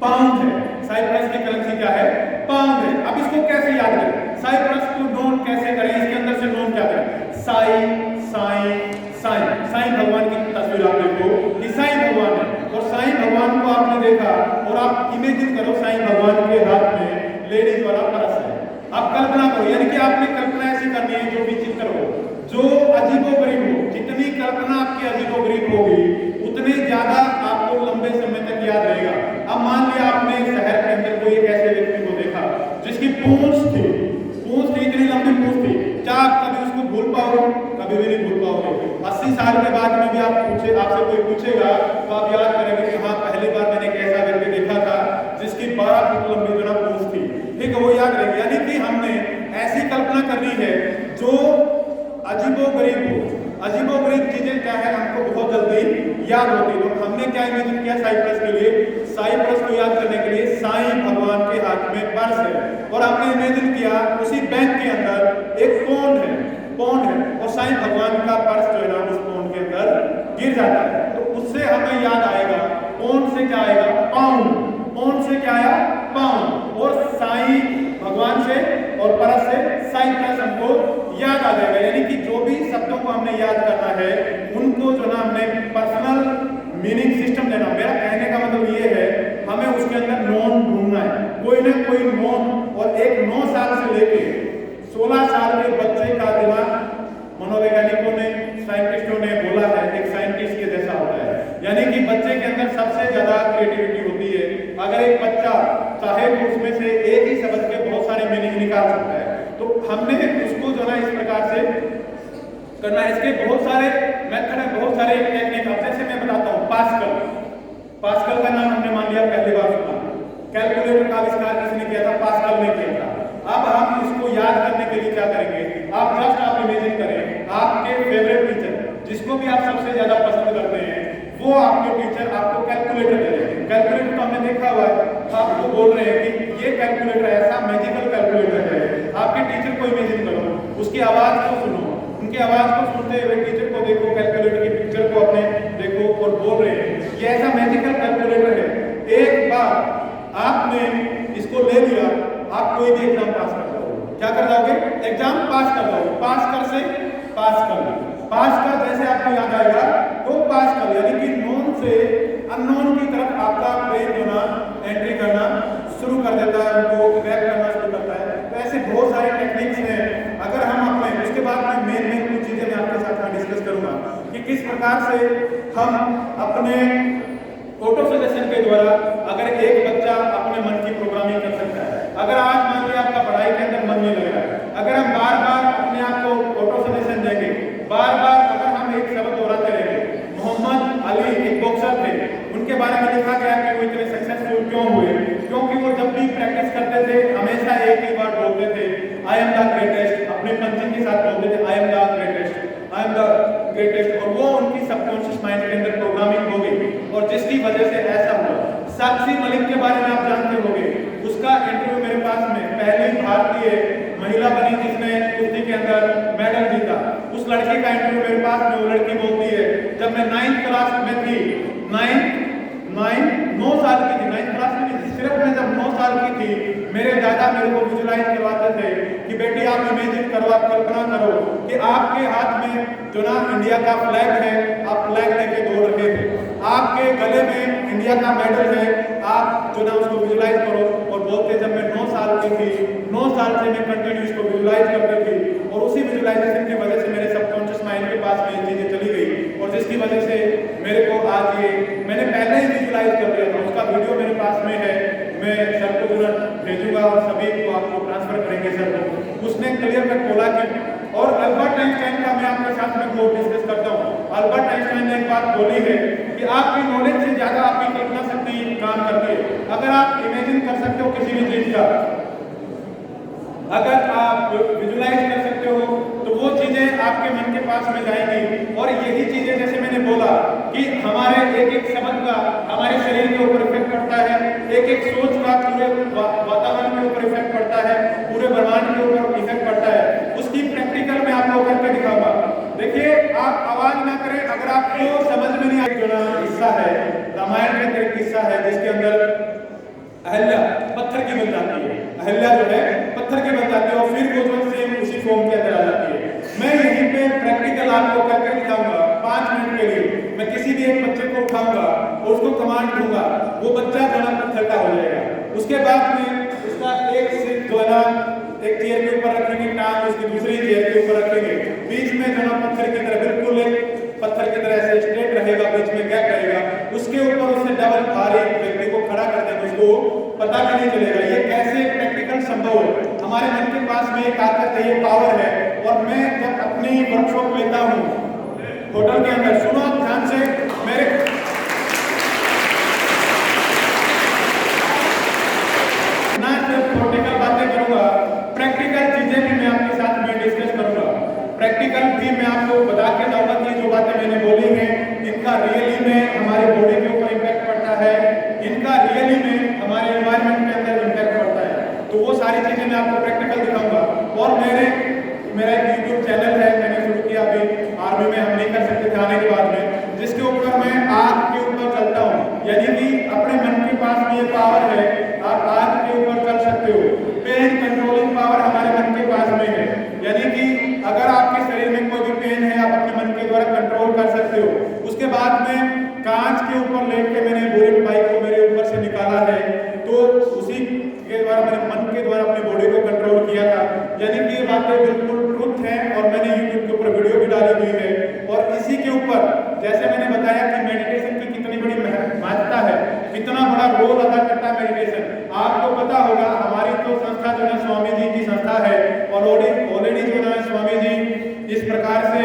पाउंड है, साइप्रस की करेंसी क्या है? पाउंड है। अब इसको कैसे याद करें? साइप्रस को नोन कैसे करें? इसके अंदर से नोन क्या करें? साई साई साई, साई भगवान की तस्वीर आप देखो कि साई भगवान है, और साई भगवान को आपने देखा और आप इमेजिन करो साई भगवान के हाथ में लेडीज वाला पर्स है। आप कल्पना करो, यानी कि आपने कल्पना ऐसी करनी है जो विचित्र हो, जो अजीबोगरीब हो। जितनी कल्पना आपकी अजीबोगरीब होगी उतने ज्यादा आपको लंबे समय तक याद रहेगा। अब मान लिया आपने शहर के अंदर कोई एक ऐसे व्यक्ति को देखा जिसकी पूंछ थी, इतनी लंबी पूंछ थी, क्या आप कभी उसको भूल पाओगे? कभी भी नहीं भूल पाओगे। 80 साल के बाद में भी आपसे कोई पूछेगा तो आप याद करेंगे कि हाँ, पहली बार मैंने एक ऐसा व्यक्ति देखा था जिसकी 12 फुट लंबी जो पूंछ थी, ठीक है, वो याद रहेगी। यानी कि हमने ऐसी कल्पना करनी है जो अजीबोगरीब हो। अजीबोगरीब चीजें क्या है हमको बहुत जल्दी याद होती है। तो हमने क्या इमेजिन किया साइप्रस के लिए? साइप्रस को याद करने के लिए साईं भगवान के हाथ में पर्स है, और हमने इमेजिन किया उसी बैंक के अंदर एक पौंड है, और साईं भगवान का पर्स जो है ना उस पौंड के अंदर गिर जाता है। तो उससे हमें याद आएगा, पौंड से क्या आएगा? पाउंड। पौंड से क्या आया? पाउंड। और साईं भगवान से और परस से साइप्रस हमको याद आ जाएगा। यानी कि जो भी शब्दों को हमने याद करना है उनको जो ना हमने पर्सनल मीनिंग सिस्टम देना। मेरा कहने का मतलब ये है, हमें उसके अंदर नॉन ढूंढना है, कोई ना कोई नॉन। और एक 9 साल से लेके 16 साल के बच्चे का दिमाग मनोवैज्ञानिकों ने, साइंटिस्टों ने बोला है एक साइंटिस्ट के जैसा होता है। यानी कि बच्चे के अंदर सबसे ज्यादा क्रिएटिविटी होती है। अगर एक बच्चा चाहे तो उसमें से एक ही शब्द के बहुत सारे मीनिंग निकाल सकता है। तो हमने उसको जो है इस प्रकार से करना है। इसके बहुत सारे मेथड है, बहुत सारे टेक्निक। अब जैसे मैं बताता हूँ, पास्कल का नाम हमने मान लिया, पहली बार सुना। कैलकुलेटर का आविष्कार किसने किया था? पास्कल ने किया था। अब हम इसको याद करने के लिए क्या करेंगे? आप इमेजिन करें आपके फेवरेट टीचर, जिसको भी आप सबसे ज्यादा पसंद करते हैं, वो आपके टीचर आपको कैलकुलेटर दे रहे हैं। कैलकुलेटर तो हमने देखा हुआ है, आपको बोल रहे हैं कि ये कैलकुलेटर ऐसा मैजिकल कैलकुलेटर है। आपके टीचर को इमेजिन करो, उसकी आवाज को सुनो, उनकी आवाज को सुनते हुए टीचर को देखो, कैलकुलेटर की पिक्चर को अपने देखो और बोल रहे हैं ये ऐसा मैजिकल कैलकुलेटर है। एक बार आपने इसको ले लिया, आप कोई भी एग्जाम पास कर सकते हो। क्या कर जाओगे, एग्जाम पास कर जाओगे। पास कर से पास कर, पास कर जैसे आपको याद आएगा तो पास कर, यानी कि नोन से अननोन की तरफ आपका ब्रेन जो ना एंट्री करना शुरू कर देता है, उनको क्रैक करना शुरू करता है। तो ऐसे बहुत सारे टेक्निक्स हैं। अगर हम अपने उसके बाद में मेन कुछ चीजें मैं आपके साथ में डिस्कस करूंगा कि किस प्रकार से हम अपने ऑटो सजेशन के द्वारा अगर एक बच्चा अपने मन की प्रोग्रामिंग कर सकता है। अगर आज मान लिया आपका पढ़ाई के अंदर मन नहीं लग रहा है, अगर हम बार बार अपने आप को ऑटो सजेशन देंगे, बार बार अगर हम एक शब्द दोहराते रहेंगे, मोहम्मद अली एक बॉक्सर थे, उनके बारे में लिखा गया कि वो इतने सक्सेसफुल क्यों हुए, क्योंकि वो जब भी प्रैक्टिस करते थे हमेशा एक ही बात बोलते थे, आई एम द ग्रेटेस्ट। अपने पंचिंग के साथ बोलते थे I am the greatest, I am the greatest, और वो उनकी सबकॉन्शियस माइंड के अंदर प्रोग्रामिंग हो गई और जिसकी वजह से ऐसा हुआ। साक्षी मलिक के बारे में आप जानते होंगे, उसका इंटरव्यू मेरे पास में, पहली भारतीय महिला बनी जिसने कुश्ती के अंदर मेडल जीता, उस लड़की का इंटरव्यू मेरे पास में। वो लड़की बोलती है जब मैं 9th क्लास में थी, 9 साल की थी, 9th क्लास में नहीं, सिर्फ मैं जब 9 साल की थी, मेरे दादा मेरे को विजुलाइज करवाते थे कि बेटी आप इमेजिन करवा, कल्पना करो कि आपके हाथ में जो ना इंडिया का फ्लैग है, आप फ्लैग लेके दौड़ रहे थे, आपके गले में इंडिया का मेडल है, आप जो ना उसको विजुलाइज करो। और बोलते जब मैं 9 साल की थी, 9 साल से मैं कंटिन्यू इसको विजुलाइज करती थी और उसी विजुलाइजेशन की वजह से मेरे सबकॉन्शियस माइंड के पास में ये चीजें चली गई और जिसकी वजह से मेरे को आज ये मैंने पहले ही विजुलाइज कर लिया था। उसका वीडियो मेरे पास में है, मैं सर को तुरंत भेजूंगा और सभी को आपको ट्रांसफर करेंगे सर को। उसने क्लियर कट बोला कि, और अल्बर्ट आइंस्टाइन का मैं आपके साथ में कोट डिस्कस करता हूँ। अल्बर्ट आइंस्टाइन ने एक बात बोली है कि आपकी नॉलेज से ज्यादा आपकी कल्पना शक्ति काम करती है। अगर आप इमेजिन कर सकते हो किसी भी चीज का, अगर आप विजुलाइज कर सकते हो तो वो चीजें आपके मन के पास में जाएंगी। और यही चीजें जैसे मैंने बोला कि हमारे एक एक शब्द का हमारे शरीर के ऊपर इफेक्ट पड़ता है, एक एक सोच का पूरे वातावरण के ऊपर इफेक्ट पड़ता है, पूरे ब्रह्मांड के ऊपर इफेक्ट पड़ता है। उसकी प्रैक्टिकल मैं आपको करके दिखाऊंगा। देखिए आप आवाज ना करें अगर आपको समझ में नहीं आए। जो ना हिस्सा है रामायण के अंदर एक किस्सा है जिसके अंदर अहल्या पत्थर की बन जाती है, अहल्या जो है पत्थर के बन जाती है और फिर वो जो सेम उसी फॉर्म के अंदर आ जाती है। मैं यहीं पे प्रैक्टिकल आपको करके दिखाऊंगा 5 मिनट के लिए। मैं किसी भी एक बच्चे को उठाऊंगा और उसको कमांड दूंगा, वो बच्चा जो है पत्थर का हो जाएगा। उसके बाद में उसका एक सिर जो है ना एक चेयर के ऊपर रखेंगे, टांग उसकी दूसरी चेयर के ऊपर रखेंगे, बीच में जो है पत्थर की तरह बिल्कुल एक पत्थर की तरह ऐसे स्ट्रेट रहेगा, बीच में गैप रहेगा, उसके ऊपर उससे डबल भारी व्यक्ति को खड़ा कर देंगे, उसको पता भी नहीं चलेगा। ये कैसे प्रैक्टिकल संभव है? हमारे मन के पास में ये ताकत है, ये पावर है। और मैं जब अपनी वर्कशॉप लेता हूँ होटल के अंदर, सुनो ध्यान से, मेरे ना सिर्फ थ्योरेटिकल बातें करूंगा, प्रैक्टिकल चीजें भी मैं आपके साथ में डिस्कस करूंगा। प्रैक्टिकल भी मैं आपको बता के जाऊंगा कि जो बातें मैंने बोली हैं इनका रियली में हमारे बॉडी के ऊपर इम्पैक्ट पड़ता है, इनका रियली में हमारे एनवायरनमेंट के अंदर इम्पैक्ट पड़ता है। तो वो सारी चीजें मैं आपको प्रैक्टिकल दिखाऊंगा। और मेरा एक यूट्यूब चैनल है, मैंने शुरू किया अभी आर्मी में, हम नहीं कर सकते थे आने के बाद में, जिसके ऊपर मैं आग के ऊपर चलता हूँ। यानी कि अपने मन के पास में ये पावर है, आप आग के ऊपर चल सकते हो। पेन कंट्रोलिंग पावर हमारे मन के पास में है, यानी कि अगर आपके शरीर में कोई भी पेन है आप अपने मन के द्वारा कंट्रोल कर सकते हो। उसके बाद में कांच के ऊपर लेट के मैंने बुलेट बाइक को मेरे ऊपर से निकाला है, तो उसी के द्वारा मैंने मन के द्वारा अपनी बॉडी को कंट्रोल किया था। यानी कि ये बातें बिल्कुल ट्रुथ है और मैंने यूट्यूब के ऊपर वीडियो भी डाली हुई है। और इसी के ऊपर जैसे मैंने बताया कि मेडिटेशन की कितनी बड़ी महत्ता है, कितना बड़ा रोल अदा करता है मेडिटेशन। आपको पता होगा हमारी तो संस्था जो है स्वामी जी की संस्था है और ऑलरेडी जो है स्वामी जी इस प्रकार से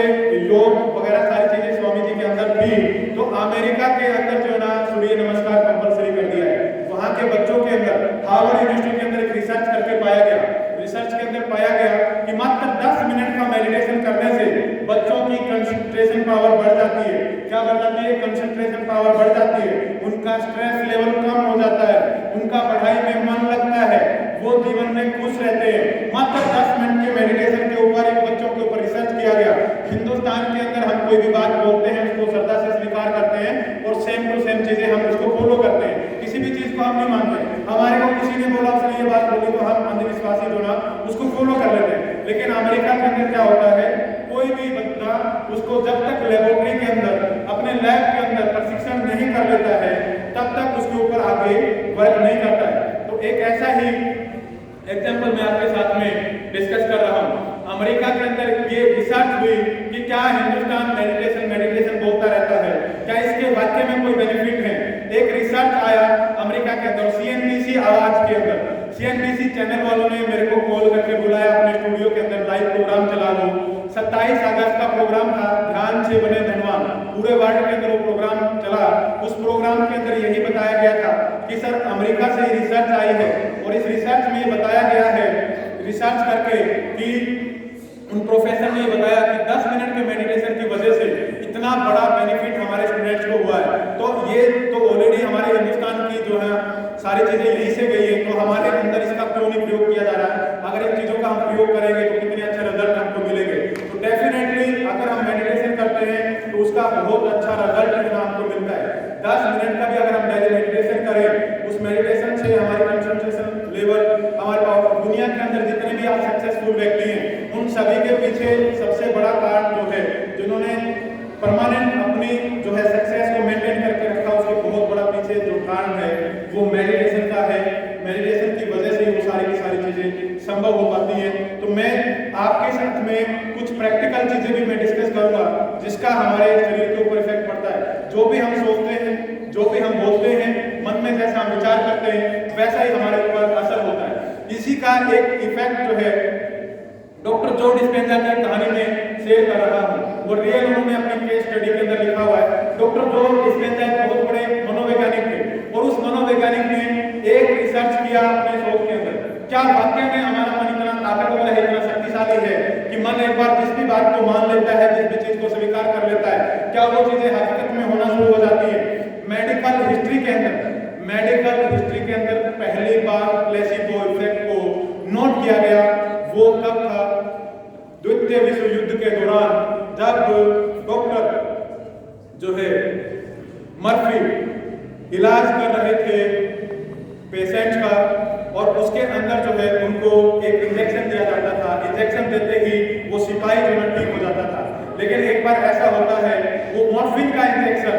योग वगैरह सारी चीजें स्वामी जी के अंदर थी। तो अमेरिका के अंदर जो ना सूर्य नमस्कार कंपलसरी कर दिया है। वहां के बच्चों के अंदर हार्वर्ड यूनिवर्सिटी के अंदर एक रिसर्च करके पाया गया, रिसर्च के अंदर पाया गया कि मात्र 10 मिनट का मेडिटेशन करने से बच्चों की कंसंट्रेशन पावर बढ़ जाती है। क्या बढ़ जाती है? कंसंट्रेशन पावर बढ़ जाती है, उनका स्ट्रेस लेवल कम हो जाता है, उनका पढ़ाई में मन लगता है, वो जीवन में खुश रहते हैं। मात्र 10 मिनट के मेडिटेशन के ऊपर एक बच्चों के ऊपर रिसर्च किया गया। हिंदुस्तान के अंदर हम कोई भी बात बोलते हैं उसको श्रद्धा से स्वीकार करते हैं और सेम टू सेम चीजें हम उसको फॉलो करते हैं, किसी भी चीज को हम नहीं मानते। हमारे को किसी ने बोला उसने ये बात बोली तो हम अंधविश्वासी जो ना उसको फॉलो करते हैं। लेकिन अमेरिका के अंदर क्या होता है, कोई भी बच्चा उसको जब तक लेबोरेटरी के अंदर अपने लैब के अंदर प्रशिक्षण नहीं कर लेता है तब तक उसके ऊपर आगे वर्क नहीं करता है। तो एक ऐसा ही एग्जाम्पल मैं आपके साथ में डिस्कस कर रहा हूँ। अमेरिका के अंदर ये रिसर्च हुई कि क्या हिंदुस्तान मेडिटेशन बोलता रहता है, क्या इसके वाक्य में कोई बेनिफिट है। एक रिसर्च आया अमेरिका के अंदर, CNBC आवाज के अंदर, CNBC चैनल वालों ने मेरे को कॉल करके बुलाया अपने स्टूडियो के अंदर, लाइव प्रोग्राम चला लो। 27 अगस्त का प्रोग्राम था, ध्यान से बने धनवान, पूरे वर्ल्ड के अंदर वो प्रोग्राम चला। उस प्रोग्राम के अंदर यही बताया गया था कि सर अमेरिका से रिसर्च आई है और इस रिसर्च में ये बताया गया है, रिसर्च करके कि उन प्रोफेसर ने बताया कि 10 मिनट के मेडिटेशन की वजह से इतना बड़ा बेनिफिट हमारे स्टूडेंट्स को हुआ है। तो ये तो ऑलरेडी हमारे हिंदुस्तान की जो है सारी चीजें यहीं से गई है, तो हमारे अंदर इसका क्यों नहीं प्रयोग किया जा रहा है। अगर इन चीजों का हम प्रयोग करेंगे तो कितने अच्छे रिजल्ट हमको मिलेंगे। तो डेफिनेटली अगर हम मेडिटेशन करते हैं तो उसका बहुत अच्छा रिजल्ट हमको मिलता है। 10 मिनट का भी अगर हम डेली मेडिटेशन करें, उस मेडिटेशन से हमारी कंसंट्रेशन लेवल, हमारे दुनिया के अंदर जितने भी आप सक्सेसफुल व्यक्ति हैं उन सभी के पीछे सबसे बड़ा कारण जो है, जिन्होंने परमानेंट अपनी जो है सक्सेस को मेंटेन करके रखा, उसके बहुत बड़ा पीछे जो कारण है वो मेडिटेशन का है। मेडिटेशन की वजह से ही वो सारी की सारी चीजें संभव हो पाती हैं। तो मैं आपके साथ में कुछ प्रैक्टिकल चीजें भी मैं डिस्कस करूंगा जिसका हमारे शरीर के ऊपर इफेक्ट पड़ता है। जो भी हम सोचते हैं, जो भी हम बोलते हैं, मन में जैसा हम विचार करते हैं वैसा ही हमारे ऊपर असर होता है। इसी का एक इफेक्ट जो है डॉक्टर जो डिस्पेंजा की कहानी में शेयर कर रहा हूँ, वो रियल उन्होंने अपनी केस स्टडी के अंदर लिखा हुआ है। डॉक्टर जो डिस्पेंजा एक बहुत बड़े मनोवैज्ञानिक थे और उस मनोवैज्ञानिक ने एक रिसर्च किया अपने शोध के अंदर, क्या वाकई में हमारा मन इतना ताकतवर है, इतना शक्तिशाली है कि मन एक बार जिस भी बात को मान लेता है, जिस भी चीज को स्वीकार कर लेता है, क्या वो चीजें हकीकत में होना शुरू हो जाती है। मेडिकल हिस्ट्री के अंदर पहली बार प्लेसिबो इफेक्ट को नोट किया गया। वो कब था? द्वितीय विश्व युद्ध के दौरान, जब डॉक्टर जो है मर्फी इलाज कर रहे थे पेशेंट का और उसके अंदर जो है उनको एक इंजेक्शन दिया जाता था। इंजेक्शन देते ही वो सिपाही जो है ठीक हो जाता था। लेकिन एक बार ऐसा होता है, वो मॉर्फिन का इंजेक्शन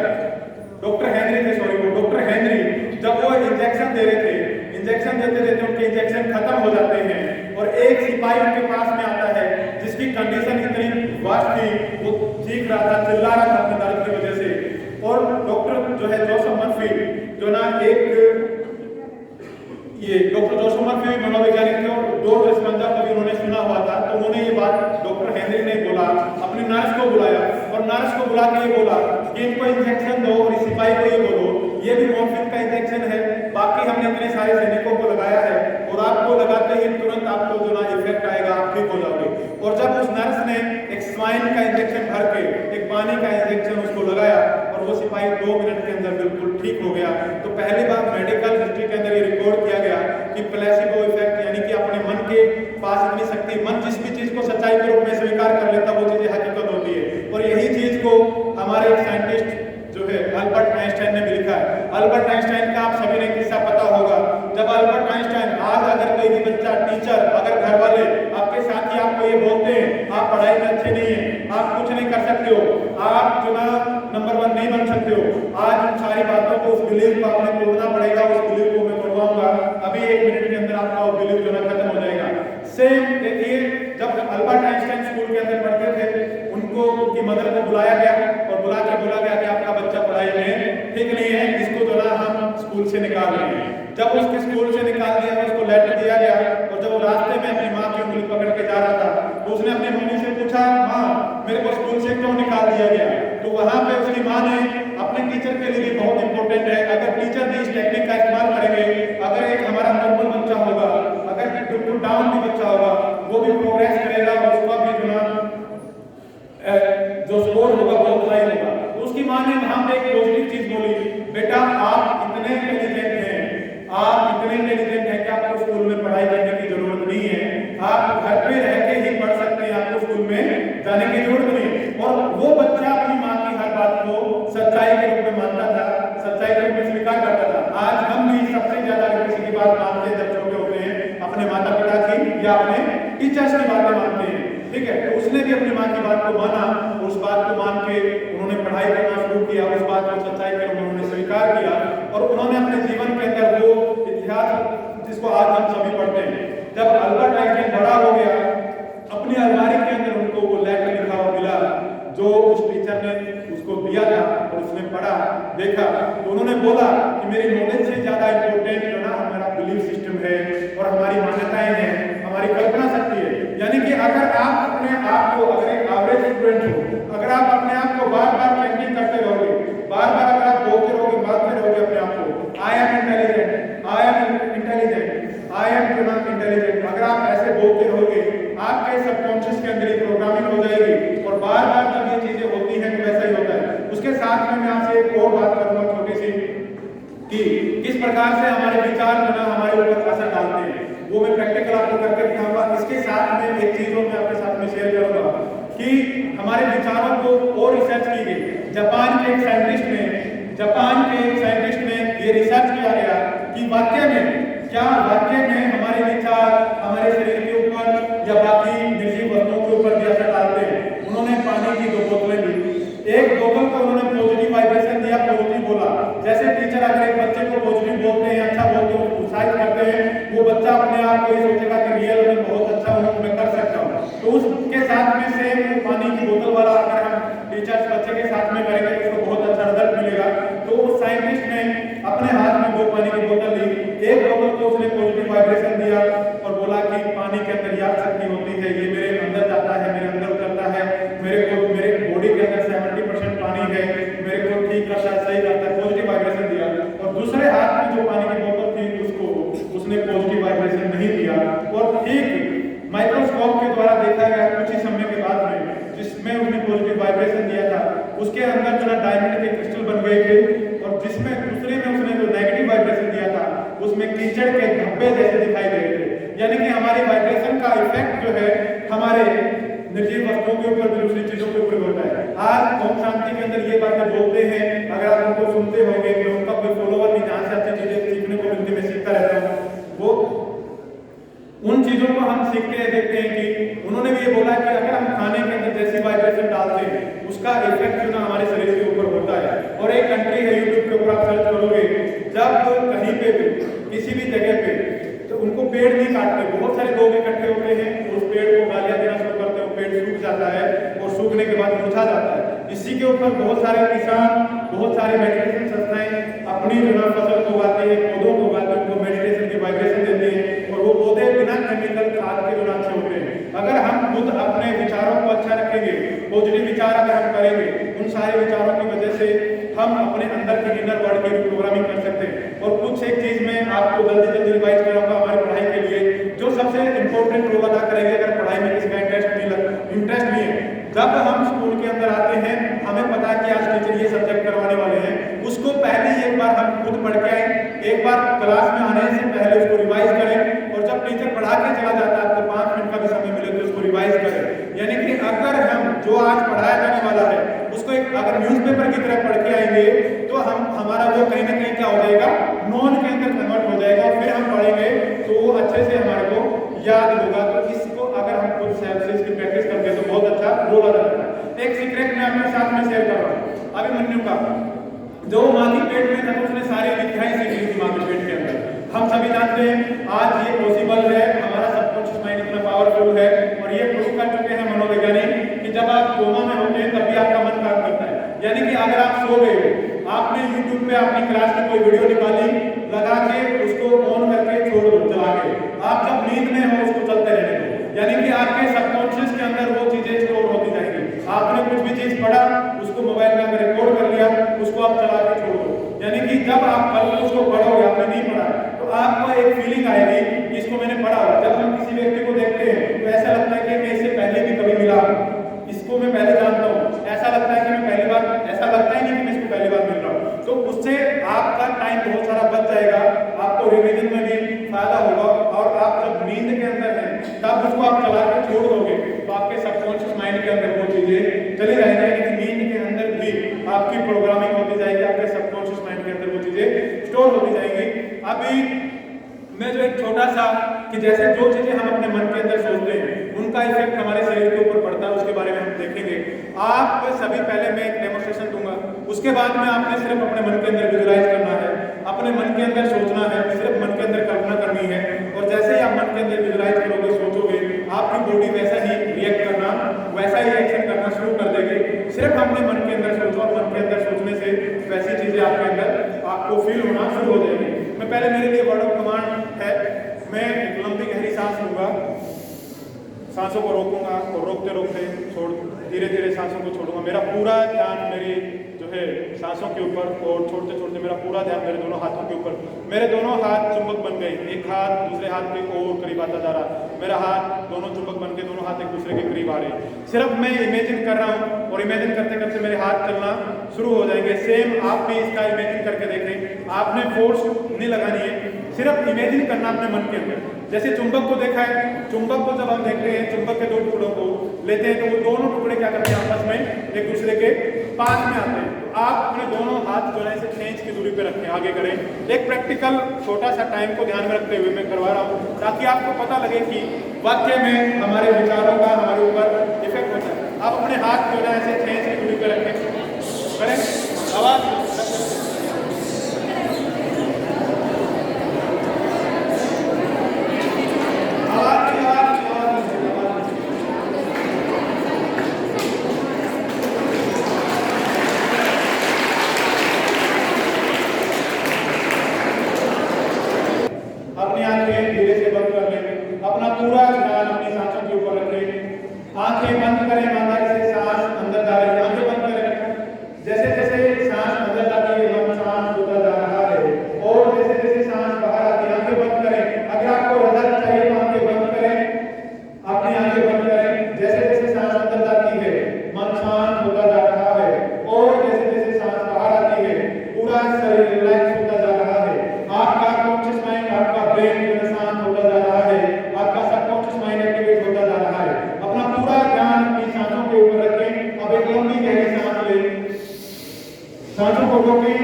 डॉक्टर हेनरी जब वो इंजेक्शन दे रहे थे, इंजेक्शन देते देते उनके इंजेक्शन खत्म हो जाते हैं और एक सिपाही उनके पास में आता है जिसकी कंडीशन इतनी वास्ट थी, वो चीख रहा था, चिल्ला रहा था अपने दर्द की वजह से। और डॉक्टर जो है जोसेफ मर्फी जो ना ये डॉक्टर जोसेफ मर्फी मनोवैज्ञानिक थे और जॉर्ज डिस्पेंजा को भी उन्होंने सुना हुआ था। तो उन्होंने ये बात डॉक्टर हेनरी ने बोला, अपनी नर्स को बुलाया और नर्स को बुला के ये बोला कि इनको इंजेक्शन दो और इस सिपाही को ये बोलो ये भी मॉर्फिन का इंजेक्शन है, बाकी हमने इतने सारे सैनिकों को लगाया है और आपको लगाते ही तुरंत आपको जो ना इफेक्ट आएगा, आप ठीक हो जाओगे। और जब उस नर्स ने एक स्वाइन का इंजेक्शन भर के एक पानी का इंजेक्शन उसको लगाया और वो सिपाही 2 मिनट के अंदर बिल्कुल ठीक हो गया। तो पहली बार मेडिकल हिस्ट्री के अंदर ये रिकॉर्ड किया गया कि प्लेसिबो इफेक्ट, यानी कि अपने मन के पास इतनी शक्ति, मन जिस भी चीज को सच्चाई के रूप में स्वीकार कर लेता वो चीजें हकीकत होती है। और यही चीज को हमारे एक साइंटिस्ट जो है अल्बर्ट आइंस्टाइन ने भी लिखा है। अल्बर्ट आइंस्टाइन का आप सभी ने किस्सा पता होगा। जब अल्बर्ट आइंस्टाइन, आज अगर कोई भी बच्चा, टीचर, अगर घर वाले आपके साथ ही आपको ये बोलते हैं आप पढ़ाई में अच्छे नहीं हैं, आप कुछ नहीं कर सकते हो, आप जो ना नंबर 1 नहीं बन सकते हो, आज उन सारी बातों को, उस बिलीव को आपने तोड़ना पड़ेगा। उस बिलीव को मैं तोड़वाऊंगा, अभी 1 मिनट के अंदर आपका वो बिलीव जो ना खत्म हो जाएगा। सेम देखिए, जब अल्बर्ट आइंस्टाइन स्कूल के अंदर पढ़ते थे, उनको उनकी मदर को बुलाया गया और बुला के बोला गया कि आपका बच्चा पढ़ाई में ठीक नहीं है, इसको जो ना हम स्कूल से निकाल रहे हैं। जब उसके स्कूल से निकाल दिया, उसको लेटर दिया गया और जब वो रास्ते में अपनी माँ की उंगली पकड़ के जा रहा था तो उसने अपनी मम्मी से पूछा, माँ मेरे को स्कूल से क्यों निकाल दिया गया? तो वहां पे उसकी माँ ने, अपने टीचर के लिए भी बहुत इंपॉर्टेंट है, अगर टीचर भी इस टेक्निक का इस्तेमाल करेंगे, अगर एक हमारा नॉर्मल बच्चा होगा, अगर बिल्कुल डाउन भी बच्चा होगा, वो भी प्रोग्रेस करेगा और उसका भी जो ना जो स्कोर होगा बहुत हाई होगा। तो उसकी माँ ने वहां पे एक पॉजिटिव चीज बोली, बेटा आप इतने इंटेलिजेंट हैं, आप इतने इंटेलिजेंट हैं कि आपको स्कूल में पढ़ाई करने की जरूरत नहीं है, आप घर पे रह के ही पढ़ सकते हैं, आपको स्कूल में जाने की जरूरत नहीं है। और वो बच्चा अपनी माँ की हर बात को सच्चाई के रूप में मानता था, सच्चाई के रूप में स्वीकार करता था। आज मानते हैं, ठीक है। तो उसने भी अपनी माँ की बात को माना, उस बात को मान के उन्होंने पढ़ाई करना शुरू किया, उस बात को सच्चाई कर उन्होंने स्वीकार किया और उन्होंने अपने जीवन के अंदर वो इतिहास जिसको आज हम सभी पढ़ते हैं। जब अल्बर्ट आइंस्टाइन बड़ा हो गया, अपनी अलमारी के अंदर उनको वो लेटर लिखा हुआ मिला जो उस टीचर ने उसको दिया था और उसने पढ़ा देखा, तो उन्होंने बोला कि मेरी नॉलेज से ज्यादा इंपॉर्टेंट जो ना हमारा बिलीफ सिस्टम है और हमारी मान्यताएं हैं, हमारी कल्पना शक्ति है। यानी कि अगर आप अपने आप को, अगर एक एवरेज स्टूडेंट हो, अगर आप अपने आप को बार बार चेकिंग करते रहोगे, बार बार अगर आप बोलते रहोगे, बांटते रहोगे अपने आप को, I am intelligent, I am intelligent, I am not intelligent, अगर आप ऐसे बोलते रहोगे, आपके सबकॉन्शियस के अंदर ये प्रोग्रामिंग हो जाएगी और बार बार जब ये चीजें होती हैं तो वैसा ही होता है। उसके साथ में मैं आपसे एक और बात करूंगा छोटी सी, कि किस प्रकार से हमारे विचार जो ना हमारे ऊपर असर डालते हैं, वो मैं प्रैक्टिकल आपको करके दिखाऊंगा। इसके साथ में एक चीज और मैं आपके साथ में शेयर करूंगा कि हमारे विचारों को और रिसर्च की गई। जापान के एक साइंटिस्ट ने ये रिसर्च किया गया कि वाकई में हमारे विचार हमारे शरीर के ऊपर या बाकी निर्जीव वस्तुओं के ऊपर भी असर डालते हैं। उन्होंने पानी की 2 बोतलें ली, एक बोतल को उन्होंने पॉजिटिव वाइब्रेशन दिया, पॉजिटिव बोला। जैसे टीचर अगर एक बच्चे को पॉजिटिव बोलते हैं, अच्छा बोलते हैं, उत्साहित करते हैं, वो बच्चा अपने आप को ये सोचेगा कि रियल में बहुत अच्छा हूं, मैं कर सकता हूं। तो उसके साथ में से पानी की बोतल वाला अगर हम टीचर्स बच्चे के साथ में करेंगे तो उसको बहुत अच्छा रिजल्ट मिलेगा। तो उस साइंटिस्ट ने अपने हाथ में 2 पानी की बोतल ली, एक बोतल को उसने पॉजिटिव वाइब्रेशन दिया और बोला कि पानी के अंदर याद शक्ति होती है, ये मेरे अंदर जाता है, मेरे अंदर उतरता है, मेरे बॉडी के अंदर 70% पानी है, मेरे को ठीक करता है, सही करता है, पॉजिटिव वाइब्रेशन दिया। और दूसरे हाथ में जो पानी की बोतल थी उसने पॉजिटिव वाइब्रेशन नहीं दिया और ठीक माइक्रोस्कोप के द्वारा देखा गया कुछ ही समय के बाद में, जिसमें उसने पॉजिटिव वाइब्रेशन दिया था उसके अंदर जो डायमंड के क्रिस्टल बन गए थे और जिसमें दूसरे में उसने जो नेगेटिव वाइब्रेशन दिया था उसमें कीचड़ के धब्बे जैसे दिखाई दे रहे थे। यानी कि हमारी वाइब्रेशन का इफेक्ट जो है हमारे निर्जीव वस्तुओं के ऊपर भी दूसरी चीजों के ऊपर होता है। आज ओम शांति के अंदर ये बातें बोलते हैं, अगर आप उनको सुनते होंगे, उनका कोई फॉलोवर नहीं, जहां से अच्छी चीजें सीखने को मिलती, मैं सीखता रहता हूँ, वो उन चीजों को हम सीखते हैं, देखते हैं कि उन्होंने भी ये बोला कि अगर हम खाने के अंदर जैसी वाइब्रेशन डालते हैं उसका इफेक्ट जो ना हमारे शरीर के ऊपर होता है। और एक कंट्री है, यूट्यूब के ऊपर आप सर्च करोगे, जब कहीं पे भी किसी भी जगह पे तो उनको पेड़ नहीं काटते, बहुत सारे लोग इकट्ठे होते हैं, उस पेड़ को गालियां देना शुरू करते हैं, पेड़ सूख जाता है और सूखने के बाद मुरझा जाता है। इसी के ऊपर बहुत सारे किसान, बहुत सारे मेडिटेशन संस्थाएं अपनी जो ना फसल को उगाते हैं, पौधों को उगाते हैं, उनको मेडिटेशन की वाइब्रेशन देते हैं और वो पौधे बिना केमिकल खाद के जो अच्छे होते हैं। अगर हम खुद अपने विचारों को अच्छा रखेंगे, पॉजिटिव विचार अगर हम करेंगे, उन सारे विचारों की वजह से हम अपने अंदर की इनर वर्ल्ड की प्रोग्रामिंग कर सकते हैं। और कुछ एक चीज मैं आपको जल्दी रिवाइज कराऊंगा हमारी पढ़ाई के लिए, जो सबसे इंपॉर्टेंट रोल अदा करेंगे अगर पढ़ाई में किसी का इंटरेस्ट नहीं है। जब हम स्कूल के अंदर आते हैं, हमें पता है कि आज टीचर ये सब्जेक्ट करवाने वाले हैं, उसको पहले एक बार हम खुद पढ़ के आए, एक बार क्लास में आने से पहले उसको रिवाइज करें और जब टीचर पढ़ा के चला जाता है, आपको 5 मिनट का भी समय मिले तो उसको रिवाइज करें। यानी कि अगर हम जो आज पढ़ाया जाने वाला है उसको एक अगर न्यूज़पेपर की तरह पढ़ के आएंगे तो हमारा वो कहीं ना कहीं क्या हो जाएगा, नॉन के अंदर कन्वर्ट हो जाएगा और फिर हम पढ़ेंगे तो वो अच्छे से हमारे को याद होगा। तो इसको अगर हम खुद सेल्फ से इसकी प्रैक्टिस करते हैं तो बहुत अच्छा रोल अदा करता है। एक सीक्रेट मैं आपके साथ में शेयर कर रहा हूँ। अभिमन्यु का जो माँ के पेट में था तो उसने सारी विद्याएं सीख ली थी माँ के पेट के अंदर। हम सभी जानते हैं आज ये पॉसिबल है, हमारा सबकॉन्शियस माइंड इतना पावरफुल है और ये प्रूव कर चुके हैं मनोवैज्ञानिक कि जब आप कोमा में होते हैं तब भी आपका मन काम करता है। यानी कि अगर आप सो गए, आपने YouTube पे अपनी क्लास की कोई वीडियो निकाली, लगा के उसको ऑन करके छोड़ दो चला के, आप जब नींद में हो उसको चलते रहने दो। यानी कि आपके सबकॉन्शियस के अंदर वो चीजें स्टोर होती जाएंगी। आपने कुछ भी चीज पढ़ा, उसको मोबाइल में अगर रिकॉर्ड कर लिया, उसको आप चला के छोड़ दो। यानी कि जब आप कल को उसको पढ़ोगे, आपने नहीं पढ़ा तो आपको एक फीलिंग आएगी कि इसको मैंने पढ़ा हुआ। जब हम किसी व्यक्ति को देखते हैं तो ऐसा लगता है कि मैं इससे पहले भी कभी मिला, इसको मैं पहले जानता हूँ, ऐसा लगता है कि मैं पहली बार, ऐसा लगता ही नहीं कि मैं इसको पहली बार मिल रहा हूँ। तो उससे आपका टाइम बहुत सारा बच जाएगा, आपको रिवीजन में भी फायदा होगा और आप जब नींद के अंदर हैं तब उसको आप चला के छोड़ दोगे तो आपके सबकॉन्शियस माइंड के अंदर वो चीजें चली जाएंगी। यानी कि नींद के अंदर भी आपकी प्रोग्रामिंग होती जाएगी, आपके सबकॉन्शियस माइंड के अंदर वो चीजें स्टोर होती जाएंगी। अभी मैं जो एक छोटा सा कि जैसे जो चीजें हम अपने मन के अंदर सोचते हैं उनका इफेक्ट आप सभी पहले मैं एक डेमोस्ट्रेशन दूंगा, उसके बाद में आपने सिर्फ अपने मन के अंदर विजुलाइज करना है, अपने मन के अंदर सोचना है, सिर्फ मन के अंदर कल्पना करनी है। और जैसे ही आप मन के अंदर विजुलाइज करोगे, सोचोगे, आपकी बॉडी वैसा ही रिएक्ट करना, वैसा ही एक्शन करना शुरू कर देगी। सिर्फ अपने मन के अंदर सोचो और मन के अंदर सोचने से वैसी चीजें आपके अंदर आपको फील होना शुरू हो जाएगी। मैं पहले मेरे लिए वर्ड ऑफ कमांड है, मैं एक लंबी गहरी सांस लूंगा, सांसों को रोकूंगा और रोकते रोकते छोड़ धीरे धीरे सांसों को छोड़ूंगा। मेरा पूरा ध्यान मेरी जो है सांसों के ऊपर, और छोड़ते छोड़ते मेरा पूरा ध्यान मेरे दोनों हाथों के ऊपर। मेरे दोनों हाथ चुंबक बन गए, एक हाथ दूसरे हाथ के और करीब आता जा रहा, मेरा हाथ दोनों चुंबक बन के दोनों हाथ एक दूसरे के करीब आ रहे। सिर्फ मैं इमेजिन कर रहा हूँ और इमेजिन करते करते मेरे हाथ चलना शुरू हो जाएंगे। सेम आप भी इसका इमेजिन करके देखें, आपने फोर्स नहीं लगानी है, सिर्फ इमेजिन करना अपने मन के अंदर। जैसे चुंबक को देखा है, चुंबक को जब हम देखते हैं, चुंबक के दो टुकड़ों को लेते हैं तो वो दोनों टुकड़े क्या करते हैं, आपस में एक दूसरे के पास में आते हैं। तो आप अपने दोनों हाथ जो है इसे 6 इंच की दूरी पे रखें, आगे करें। एक प्रैक्टिकल छोटा सा टाइम को ध्यान में रखते हुए मैं करवा रहा हूँ, ताकि आपको पता लगे कि वाक्य में हमारे विचारों का हमारे ऊपर इफेक्ट होता है। आप अपने हाथ जो है ऐसे 6 इंच की दूरी पे रखें, करें आवाज। अपनी आंखें धीरे से बंद कर लें, अपना पूरा ध्यान अपनी सांसों के ऊपर रखें। आंखें बंद करें, ईमानदारी से सांस अंदर जा रही है, आंखें बंद करें। जैसे जैसे सांस अंदर जाती है, मन शांत होता जा रहा है, और जैसे जैसे सांस बाहर आती है, आंखें बंद करें। अगर आपको रिजल्ट चाहिए तो आंखें बंद करें, अपनी आंखें बंद करें। जैसे जैसे सांस अंदर जाती है, मन शांत होता जा रहा है, और जैसे जैसे सांस बाहर आती है, पूरा शरीर रिलैक्स होता जा रहा है। आपका कॉन्शियस माइंड, आपका ब्रेन शांत होता जा रहा है, आपका सबकॉन्शियस माइंड एक्टिवेट होता जा रहा है। अपना पूरा ध्यान अपनी सांसों के ऊपर रखें। अब एक लंबी गहरी सांस लें, सांसों को रोकें,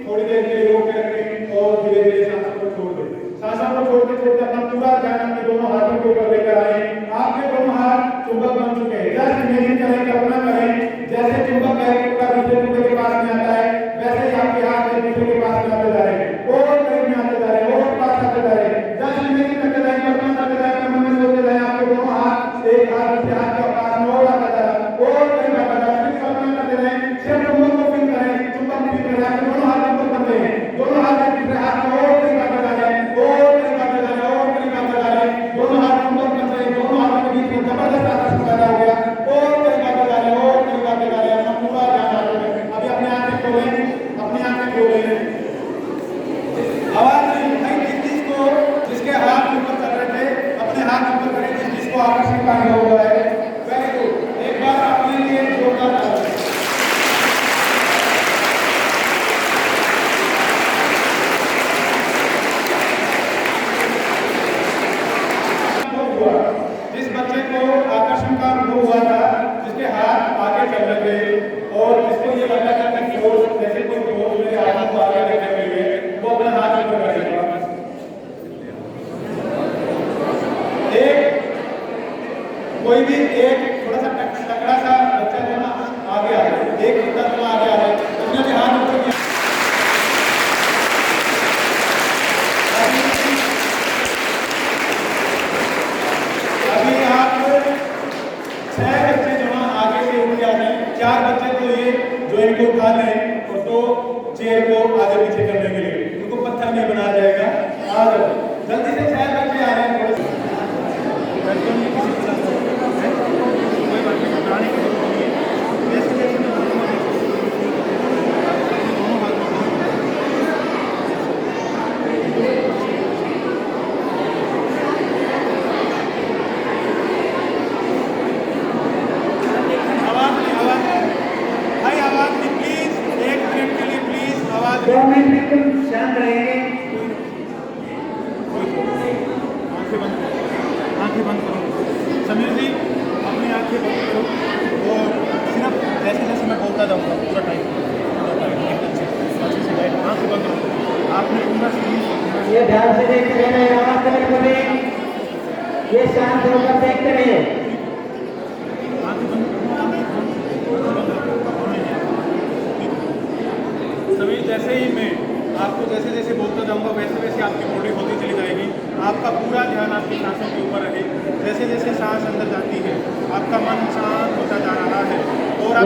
थोड़ी देर के लिए रोक के रखें और धीरे धीरे सांसों को छोड़ दें। सांसों को छोड़ते छोड़ते अपना पूरा ध्यान अपने दोनों हाथों के ऊपर लेकर आए। आपके दोनों हाथ चुंबक बन चुके हैं। जैसे इमेजिन करें, कल्पना करें, जैसे चुंबक का एक टुकड़ा दूसरे टुकड़े के पास में आता है, वैसे ही आपके हाथ एक दूसरे के पास में आते जा रहे हैं, और करीब में आते जा रहे हैं, और पास आते जा रहे हैं। जैसे इमेजिन करते जाए, कल्पना करते जाए, अपने मन में सोचते जाए, आपके दोनों हाथ एक हाथ दूसरे हाथ के पास में और आता जा रहा है, और करीब आता जा रहा है। फिर कल्पना करते जाए, सिर्फ चुंबक को फील करें, चुंबक फील करें, आपके दोनों हाथ चुंबक बनते हैं, दोनों हाथ एक दूसरे हाथ में और करीब आते जा रहे हैं, और करीब आते जा रहे हैं, और करीब आते जा रहे हैं। दोनों हाथ चुंबक बन रहे हैं, दोनों हाथों के बीच में जबरदस्त आकर्षण पैदा हो गया, और करीब आते जा रहे हैं, और करीब आते जा रहे हैं। अपना पूरा ध्यान आ रहा है। अभी अपनी आंखें खोलें, अपनी आंखें खोलें। आवाज नहीं भाई, जिस चीज को, जिसके हाथ ऊपर चल रहे थे, अपने हाथ ऊपर करें, जिस चीज को आकर्षण पैदा हुआ है। वेरी गुड, एक बार अपने लिए जोरदार ताली। जिस बच्चे को आकर्षण का अनुभव हुआ था, जिसके हाथ आगे चल रहे थे और जिसको ये लगा था कि फोर्स, जैसे कोई फोर्स मेरे हाथों को आगे लेने के लिए, वो अपना हाथ ऊपर करेगा। एक कोई भी एक थोड़ा सा तगड़ा सा बच्चा जो ना आगे आ रहा है, एक बच्चा जो आगे आ रहा है, उसने भी हाथ ऊपर किया। अभी आप 6 बच्चे जो ना आगे से उठ जाते हैं, 4 बच्चे तो ये जो इनको उठा लें और 2 चेयर को आगे पीछे करने के लिए, उनको पत्थर नहीं बनाया जाएगा। आ जाओ जल्दी से, 6 बच्चे आ रहे हैं, थोड़े से कोई बात नहीं, घबराने की जरूरत नहीं है। जैसे जैसे मैं बोलूँगा दोनों हाथों को बिल्कुल शांत रहेंगे। आंखें बंद करो। समीर जी अपनी आंखें बंद करो और सिर्फ जैसे जैसे मैं बोलता जाऊँगा पूरा टाइम अच्छे से बैठ, आंखें बंद करो। आपने पूरा सीरीज ये ध्यान से देखते रहना, आवाज करें कभी, ये शांत होकर देखते रहिए। आंखें बंद करो। आपका मन शांत होता जा रहा है और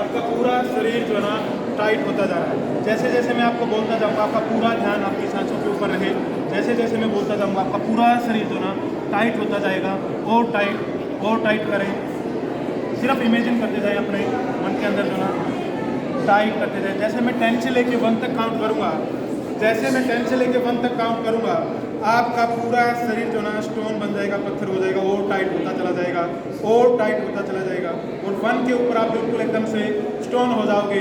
आपका पूरा शरीर जो है ना टाइट होता जा रहा है। जैसे जैसे मैं आपको बोलता जाऊँगा आपका पूरा ध्यान आपकी सांसों के ऊपर रहे। जैसे जैसे मैं बोलता जाऊँगा आपका पूरा शरीर जो ना टाइट होता जाएगा और टाइट करें। सिर्फ इमेजिन करते जाए अपने मन के अंदर जो ना टाइट करते जाए। जैसे मैं 10 से लेके 1 तक काउंट करूँगा, जैसे मैं 10 से लेके 1 तक काउंट करूँगा आपका पूरा शरीर जो ना स्टोन बन जाएगा, पत्थर हो जाएगा और टाइट होता चला जाएगा और टाइट होता चला जाएगा और 1 के ऊपर आप बिल्कुल एकदम से स्टोन हो जाओगे।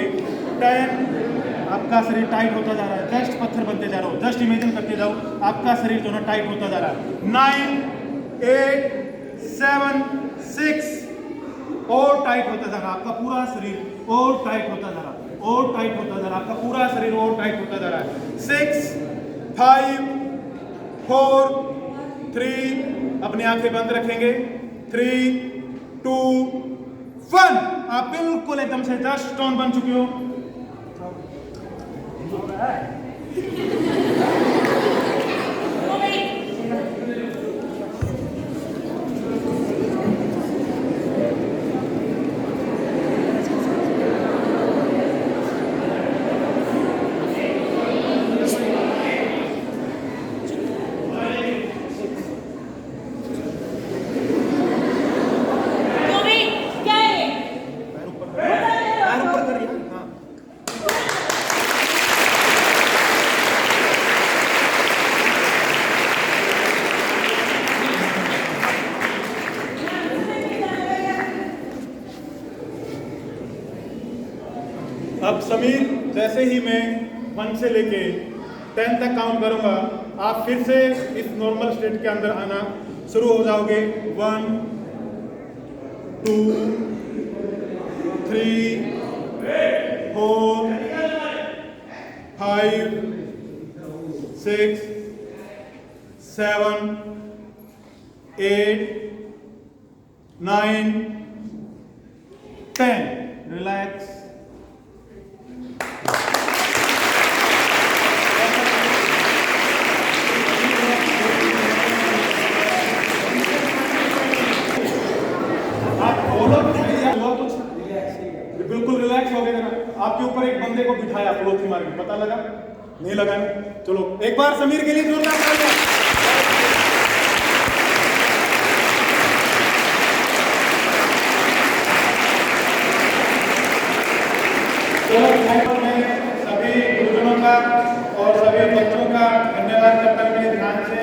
10 आपका शरीर टाइट होता जा रहा है, जस्ट पत्थर बनते जा रहा हो। जस्ट इमेजिन करते जाओ आपका शरीर जो ना टाइट होता जा रहा है। 9 8 7 6 और टाइट होता जा रहा है आपका पूरा शरीर और टाइट होता जा रहा है और टाइट होता जा रहा है आपका पूरा शरीर और टाइट होता जा रहा है। 6 5 4 3 अपनी आंखें बंद रखेंगे। 3 2 1 आप बिल्कुल एकदम से जस्ट स्टोन बन चुके हो। अब समीर जैसे ही मैं 1 से लेके 10 तक काउंट करूंगा आप फिर से इस नॉर्मल स्टेट के अंदर आना शुरू हो जाओगे। 1 2 3 4 5 6 7 8 9 10 रिलैक्स। बिल्कुल रिलैक्स हो गए। आपके ऊपर एक बंदे को बिठाया पड़ोसी मार के, पता लगा नहीं लगा? चलो एक बार समीर के लिए जोरदार तालियां। सभी गुरुजनों का और सभी बच्चों का धन्यवाद करता हूं। ध्यान से